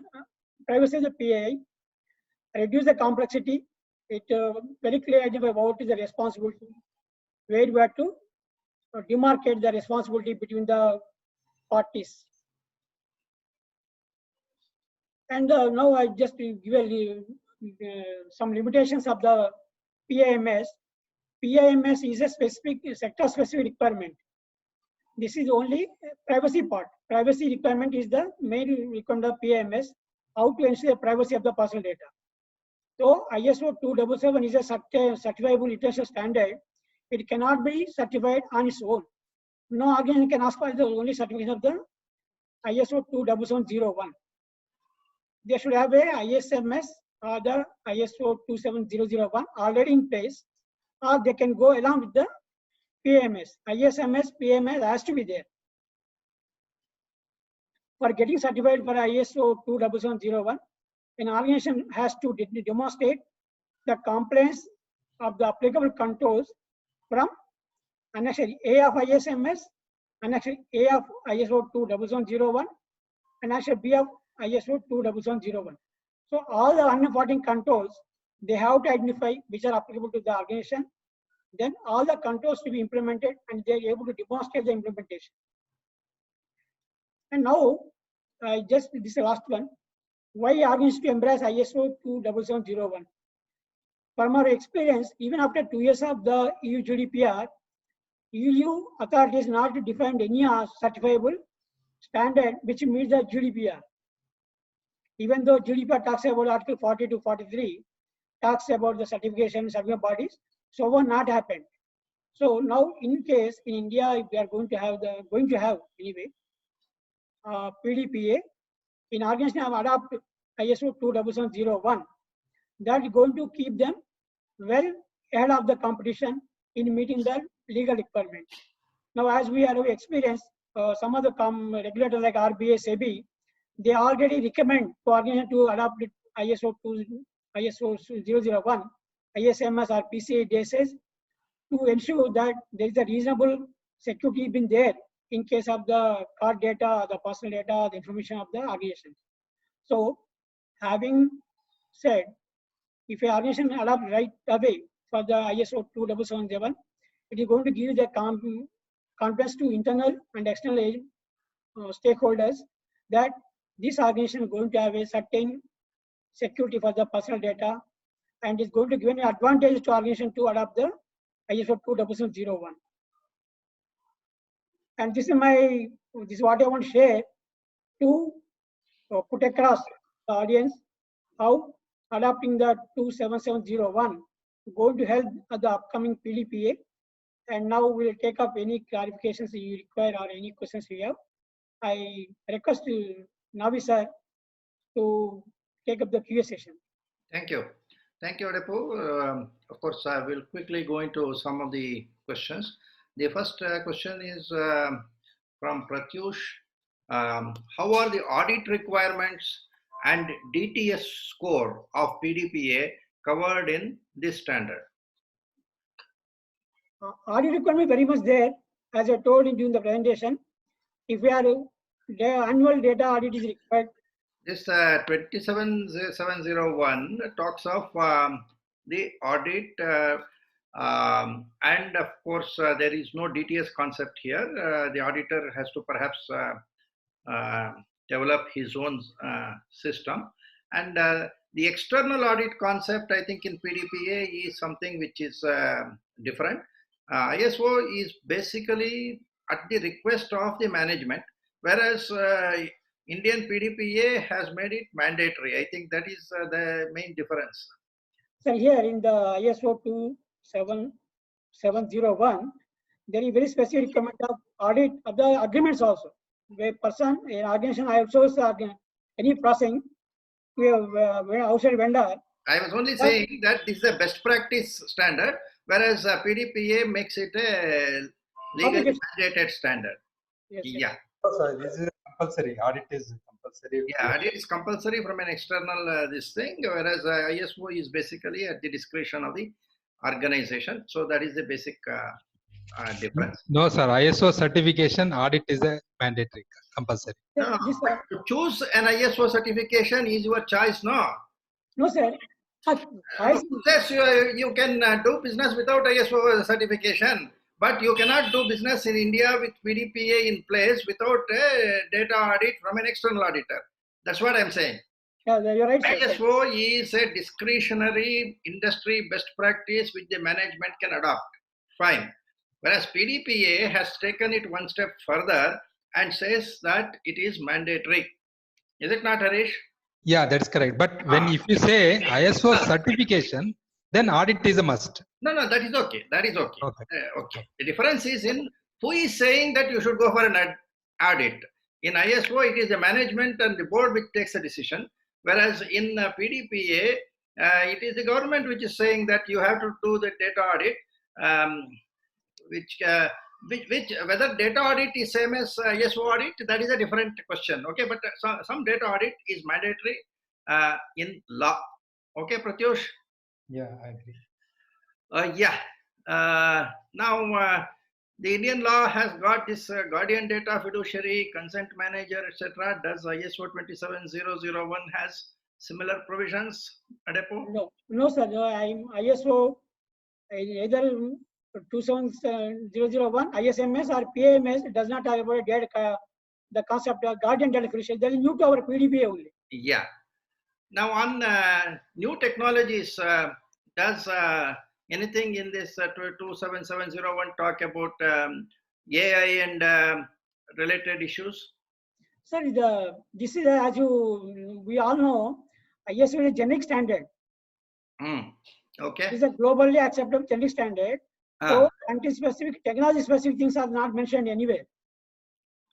privacy of the PA, reduce the complexity, it very clearly identifies what is the responsibility, where we have to demarcate the responsibility between the parties. And now I just give some limitations of the PIMS. PIMS is a specific sector-specific requirement. This is only privacy part. Privacy requirement is the main requirement of PIMS, how to ensure the privacy of the personal data. So ISO 277 is a certifiable international standard. It cannot be certified on its own. No organization can ask for the only certification of the ISO 27701. They should have a ISMS or the ISO 27001 already in place, or they can go along with the PMS. ISMS, PMS has to be there. For getting certified for ISO 27701, an organization has to demonstrate the compliance of the applicable controls from Annex A of ISMS, Annex A of ISO 27701, and Annex B of ISO 27701. So all the 114 controls, they have to identify which are applicable to the organization. Then all the controls to be implemented, and they are able to demonstrate the implementation. And now, this is the last one. Why organizations to embrace ISO 27701? From our experience, even after 2 years of the EU GDPR, EU authorities not defined any certifiable standard which meets the GDPR. Even though GDPR talks about Article 40 to 43, talks about the certification bodies, so what not happened. So now, in case in India, if we are going to have PDPA, in organization have adopted ISO 27701, that is going to keep them well ahead of the competition in meeting the legal requirements. Now, as we have experienced, some of the regulators like RBI, SEBI, they already recommend to organization to adopt ISO 001, ISMS or PCI DSS to ensure that there is a reasonable security been there in case of the card data, the personal data, the information of the organization. So, having said, if an organization adopts right away for the ISO 27701, it is going to give the confidence to internal and external stakeholders that this organization is going to have a certain security for the personal data, and is going to give an advantage to organization to adopt the ISO 27701. And this is what I want to share to put across the audience how adopting the 27701 going to help the upcoming PDPA. And now we will take up any clarifications you require or any questions you have. I request Navi sir to take up the Q&A session. Thank you. Thank you, Adepu. Of course, I will quickly go into some of the questions. The first question is from Pratyush. How are the audit requirements and DTS score of PDPA covered in this standard? Audit requirement very much there, as I told in during the presentation. If we are the annual data audit is required. This 27701 talks of the audit, and of course there is no DTS concept here. The auditor has to perhaps develop his own system, and the external audit concept, I think, in PDPA is something which is different. ISO is basically at the request of the management, whereas Indian PDPA has made it mandatory. I think that is the main difference. So here in the ISO 27701, there is very specific requirement of audit of the agreements also. Where person, an organization outsource any processing to a outside vendor. I was only saying that this is a best practice standard, whereas PDPA makes it a legally mandated standard. Yes, yeah. Oh, sorry, this is compulsory. Audit is compulsory. Yeah, audit is compulsory from an external this thing, whereas ISO is basically at the discretion of the organization. So that is the basic difference. No, sir. ISO certification audit is a mandatory, compulsory. No, to choose an ISO certification is your choice, no? No, sir. Who says you can do business without ISO certification, but you cannot do business in India with PDPA in place without a data audit from an external auditor. That's what I'm saying. Yeah, you're right, sir. ISO is a discretionary industry best practice which the management can adopt. Fine. Whereas PDPA has taken it one step further and says that it is mandatory. Is it not, Harish? Yeah, that's correct. But when if you say ISO certification, then audit is a must. No, that is okay. That is okay. Okay. Okay. The difference is in who is saying that you should go for an audit. In ISO, it is the management and the board which takes a decision. Whereas in PDPA, it is the government which is saying that you have to do the data audit, which whether data audit is same as ISO audit, that is a different question. Okay, but some data audit is mandatory in law. Okay, Pratyush? Yeah, I agree. Now, the Indian law has got this guardian data, fiduciary, consent manager, etc. Does ISO 27001 has similar provisions, Adepo? No, sir. No, ISO either 27001, ISMS or PAMS does not have about the concept of guardian data fiduciary. That is new to our PDPA only. Yeah. Now on new technologies, does anything in this 27701 talk about AI and related issues? Sir, this is as we all know, ISO is a generic standard. Okay. It is a globally accepted generic standard. So country-specific, technology-specific things are not mentioned anywhere.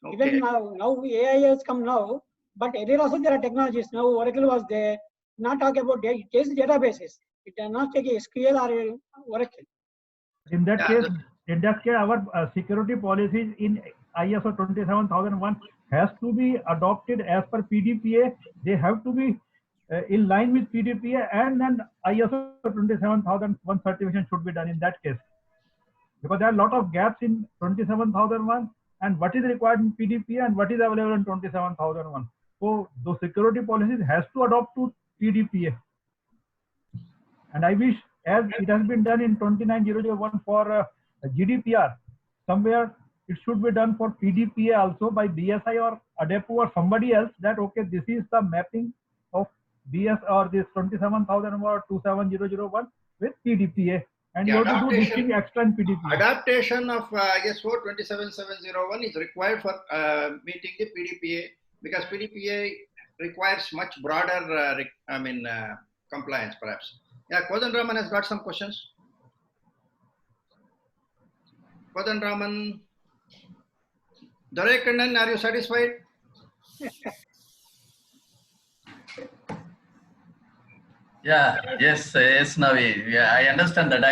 Okay. Even now AI has come now, but earlier also there are technologies. Now Oracle was there. Not talk about it takes databases. It does not take a SQL or Oracle. In that case, our security policies in ISO 27001 has to be adopted as per PDPA. They have to be in line with PDPA, and then ISO 27001 certification should be done in that case. Because there are a lot of gaps in 27001 and what is required in PDPA and what is available in 27001. So those security policies has to adopt to PDPA. And I wish, as it has been done in 29001 for GDPR, somewhere it should be done for PDPA also by BSI or ADEPO or somebody else, that okay, this is the mapping of BS or this 27001 or 27001 with PDPA. And you have to do this thing extra in PDPA. Adaptation of ISO 27701 is required for meeting the PDPA, because PDPA requires much broader, compliance perhaps. Yeah, Kodanraman has got some questions. Kodanraman, Dorekannan, are you satisfied? Yes, Navi. Yeah, I understand that.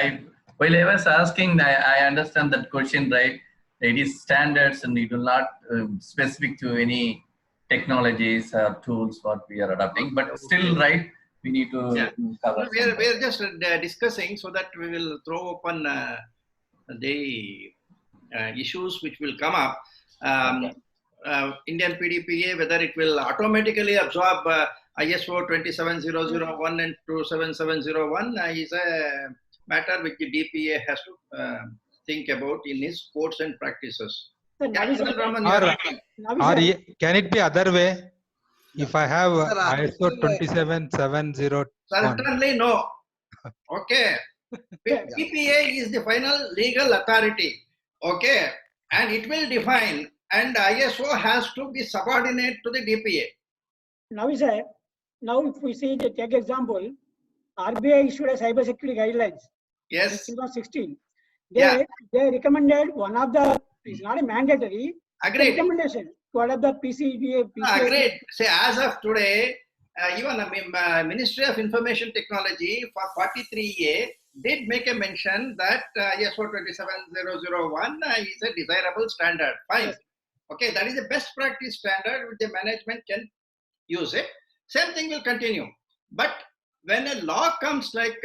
While I was asking, I understand that question, right? It is standards and it will not specific to any technologies or tools what we are adopting, but still, right, we need to cover. We are just discussing so that we will throw open the issues which will come up. Indian PDPA, whether it will automatically absorb ISO 27001 and 27701 is a matter which the DPA has to think about in his codes and practices. Or can it be other way? If I have ISO 27701. Certainly no. Okay. DPA is the final legal authority. Okay. And it will define, and ISO has to be subordinate to the DPA. Now, sir, if we see the take example, RBI issued a cybersecurity guidelines. Yes. In 2016. They recommended one of the, it's not a mandatory, recommendation to adopt the PCDA. Agreed. Say, as of today, even Ministry of Information Technology for 43A did make a mention that ISO 27001 is a desirable standard. Fine. Yes. Okay, that is the best practice standard which the management can use it. Same thing will continue. But when a law comes like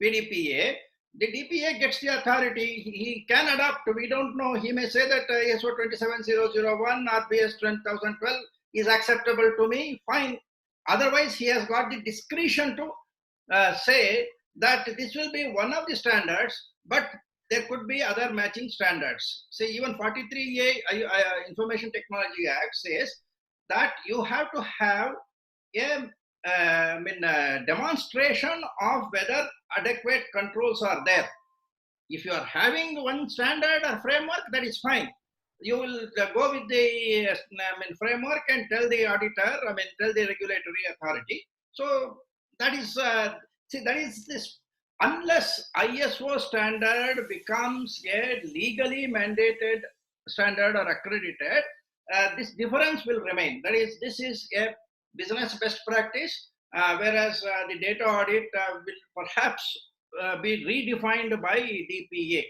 PDPA, the DPA gets the authority. He can adopt. We don't know. He may say that ISO 27001 or BS 10012 is acceptable to me. Fine. Otherwise, he has got the discretion to say that this will be one of the standards, but there could be other matching standards. Say even 43A Information Technology Act says that you have to have a demonstration of whether adequate controls are there. If you are having one standard or framework, that is fine. You will go with the framework and tell the auditor, tell the regulatory authority. So that is, that is this. Unless ISO standard becomes a legally mandated standard or accredited, this difference will remain. That is, this is a business best practice, whereas the data audit will perhaps be redefined by DPA.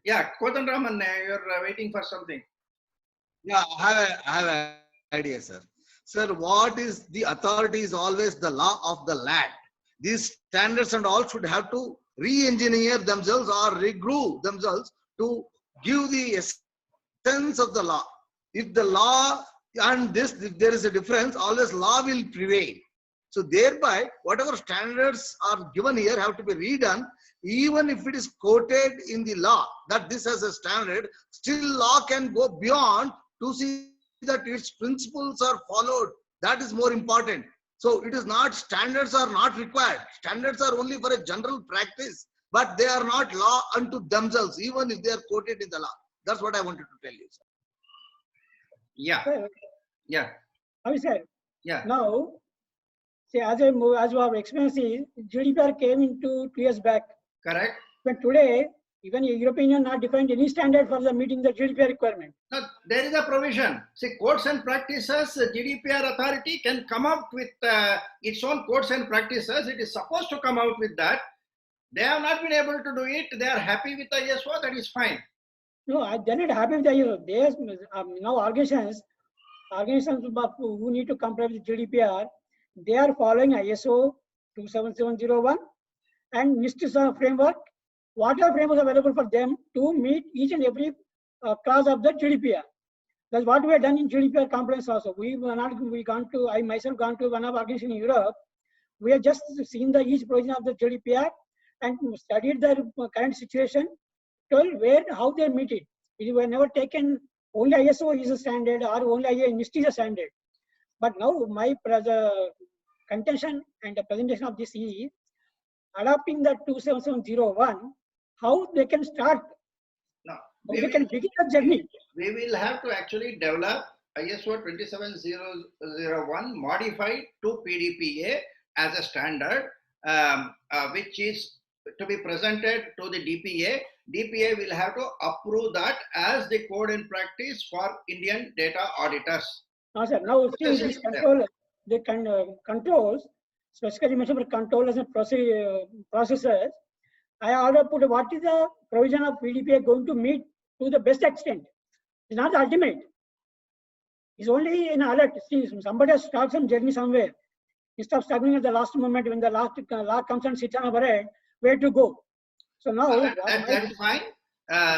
Yeah, Kodanraman, you're waiting for something. Yeah, I have an idea, sir. Sir, what is the authority is always the law of the land. These standards and all should have to re-engineer themselves or regroup themselves to give the essence of the law. If the law and this, if there is a difference, always law will prevail. So thereby, whatever standards are given here have to be redone, even if it is quoted in the law that this has a standard, still law can go beyond to see that its principles are followed. That is more important. So it is not, standards are not required. Standards are only for a general practice, but they are not law unto themselves, even if they are quoted in the law. That's what I wanted to tell you, sir. Yeah. Sir, Yeah. how is that? Yeah. Now, see, as our experience is, GDPR came into 2 years back. Correct. But today, even the European Union not defined any standard for the meeting the GDPR requirement. Now, there is a provision. See, codes and practices, the GDPR authority can come out with its own codes and practices. It is supposed to come out with that. They have not been able to do it. They are happy with ISO. That is fine. No, they're not happy with the ISO. There's now organizations who need to comply with GDPR, they are following ISO 27701 and NIST framework. What are frameworks available for them to meet each and every clause of the GDPR? That's what we have done in GDPR compliance also. I myself gone to one of organizations in Europe. We have just seen the each provision of the GDPR and studied the current situation, told how they meet it. We were never taken only ISO is a standard or only NIST is a standard. But now my contention and the presentation of this is adopting the 27701, how they can start, Now, they can begin the journey. We will have to actually develop ISO 27001 modified to PDPA as a standard, which is to be presented to the DPA. DPA will have to approve that as the code and practice for Indian data auditors. No, sir. Now, still this control, the controls, specifically mentioned for controllers and processors, I order put what is the provision of PDPA going to meet to the best extent. It's not the ultimate. It's only an alert. See, somebody has started some journey somewhere. Instead of struggling at the last moment when the law comes and sits on our head, where to go? So now that is fine.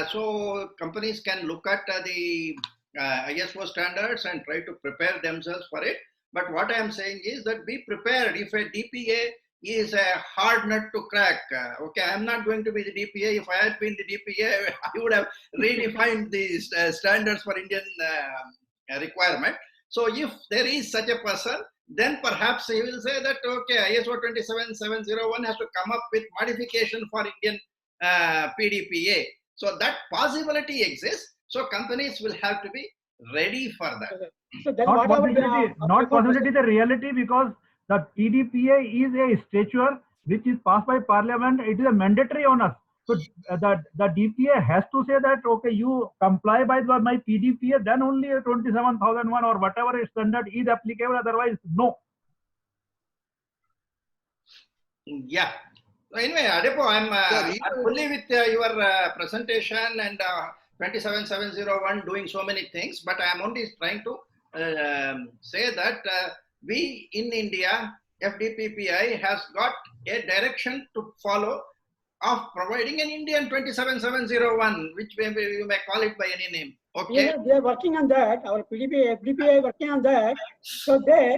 So companies can look at the ISO standards and try to prepare themselves for it. But what I am saying is that be prepared. If a DPA is a hard nut to crack, okay, I am not going to be the DPA. If I had been the DPA, I would have redefined the standards for Indian requirement. So if there is such a person, then perhaps he will say that, okay, ISO 27701 has to come up with modification for Indian PDPA. So that possibility exists. So companies will have to be ready for that. So then Not possibility, the reality, because the PDPA is a statute which is passed by Parliament. It is a mandatory on us. So the DPA has to say that, okay, you comply by my PDPA, then only 27001 or whatever standard is applicable, otherwise no. Yeah. Anyway, Adepo, I'm fully with your presentation and 27701 doing so many things, but I am only trying to say that we in India, FDPPI has got a direction to follow of providing an Indian 27701, which you may call it by any name. Okay. Yeah, they are working on that. Our PDPA, FDPI working on that. So there,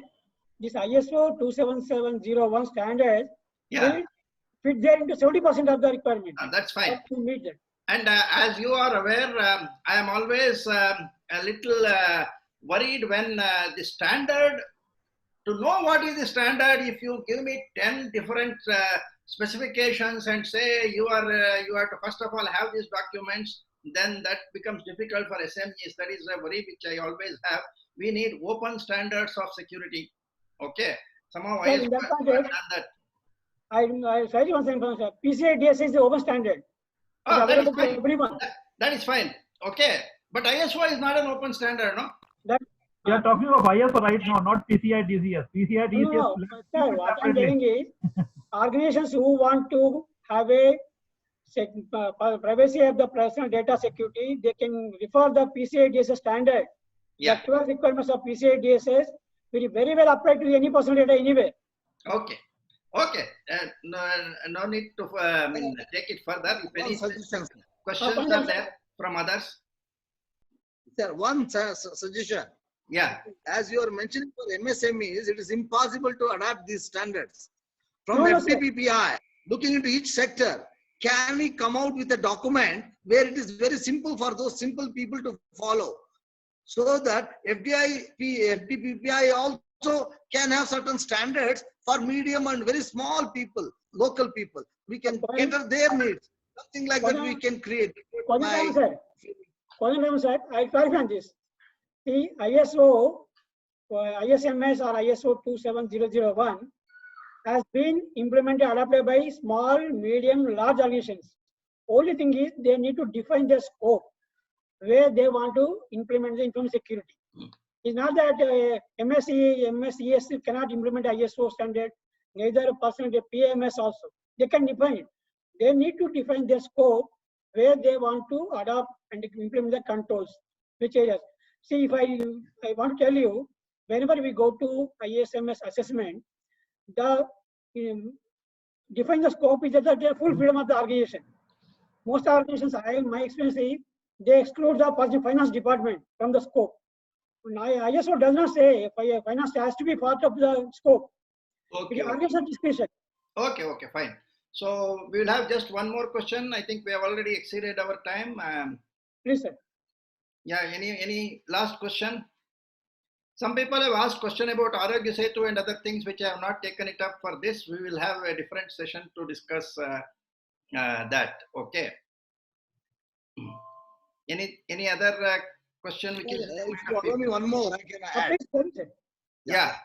this ISO 27701 standard Yeah, will fit there into 70% of the requirement. that's fine. To meet that. And as you are aware, I am always a little worried when the standard, to know what is the standard, if you give me 10 different specifications and say you have to first of all have these documents, then that becomes difficult for SMEs. That is a worry which I always have. We need open standards of security. Okay. Somehow Sir, ISO in that has not context, done that. I slightly want to say, PCI DSS is the open standard. Oh, It's that is available to fine. everyone. That is fine. Okay. But ISO is not an open standard, no? That, We are talking of ISO right now, not PCI DCS. PCI DCS. no, sir, what I'm separately. saying is, organizations who want to have a privacy of the personal data security, they can refer the PCI DSS standard. Yeah. The 12 requirements of PCI DSS will very well apply to any personal data anywhere. Okay. Okay. No need to take it further. If any Suggestion, sir. questions are there from others? Sir, one suggestion. Yeah. As you are mentioning for MSMEs, it is impossible to adapt these standards. From No, sir. FDPPI, looking into each sector, can we come out with a document where it is very simple for those simple people to follow? So that FDPPI also can have certain standards for medium and very small people, local people. We can cater their needs. Something like that we can create. Kodandaram sir, I clarify on this. The ISO, ISMS or ISO 27001 has been implemented, adopted by small, medium, large organizations. Only thing is they need to define their scope where they want to implement the information security. It's not that MSES cannot implement ISO standard, neither personal PMS also. They can define it. They need to define their scope where they want to adopt and implement the controls, which areas. See, if I want to tell you, whenever we go to ISMS assessment, the define the scope is the full freedom of the organization. Most organizations, my experience is, they exclude the finance department from the scope. ISO does not say finance has to be part of the scope. Okay. It is organization discretion. Okay. Okay. Fine. So we will have just one more question. I think we have already exceeded our time. Please, sir. Yeah. Any last question? Some people have asked question about Arogya Setu and other things which I have not taken it up for this. We will have a different session to discuss that. Okay. Any other question which is? If you allow me one more, I can add. Please, sir. Yeah.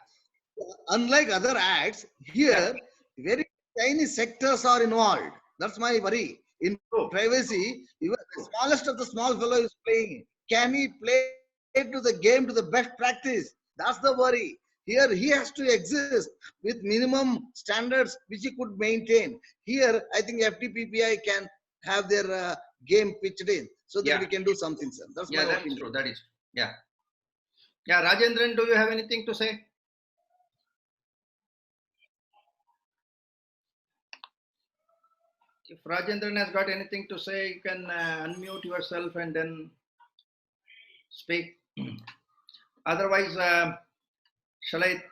Unlike other acts, here very tiny sectors are involved. That's my worry. In privacy, even the smallest of the small fellow is playing. Can he play to the game to the best practice? That's the worry. Here he has to exist with minimum standards which he could maintain. Here, I think FDPPI can have their game pitched in so that we can do something, sir. That's my that's opinion. true. That is. Yeah. Yeah. Rajendran, do you have anything to say? If Rajendran has got anything to say, you can unmute yourself and then speak. Otherwise, shall I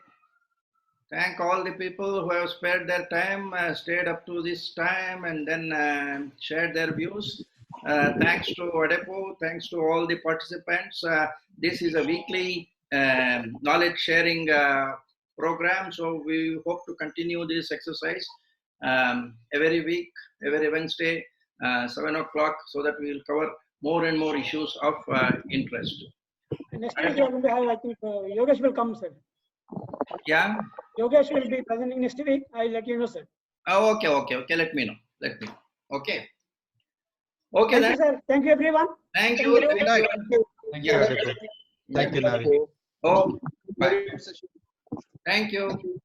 thank all the people who have spared their time, stayed up to this time, and then shared their views. Thanks to ADEPO, thanks to all the participants. This is a weekly knowledge sharing program, so we hope to continue this exercise every week, every Wednesday, 7 o'clock, so that we will cover more and more issues of interest. Next week, we are going to have, I think, Yogesh will come, sir. Yeah. Yogesh will be presenting next week. I'll let you know, sir. Oh, okay. Let me know. Okay. Okay, Thank you, sir. Thank you, everyone. Thank you. Thank you. Thank you, Rajesh. Thank you, Navi. Oh, bye. Thank you.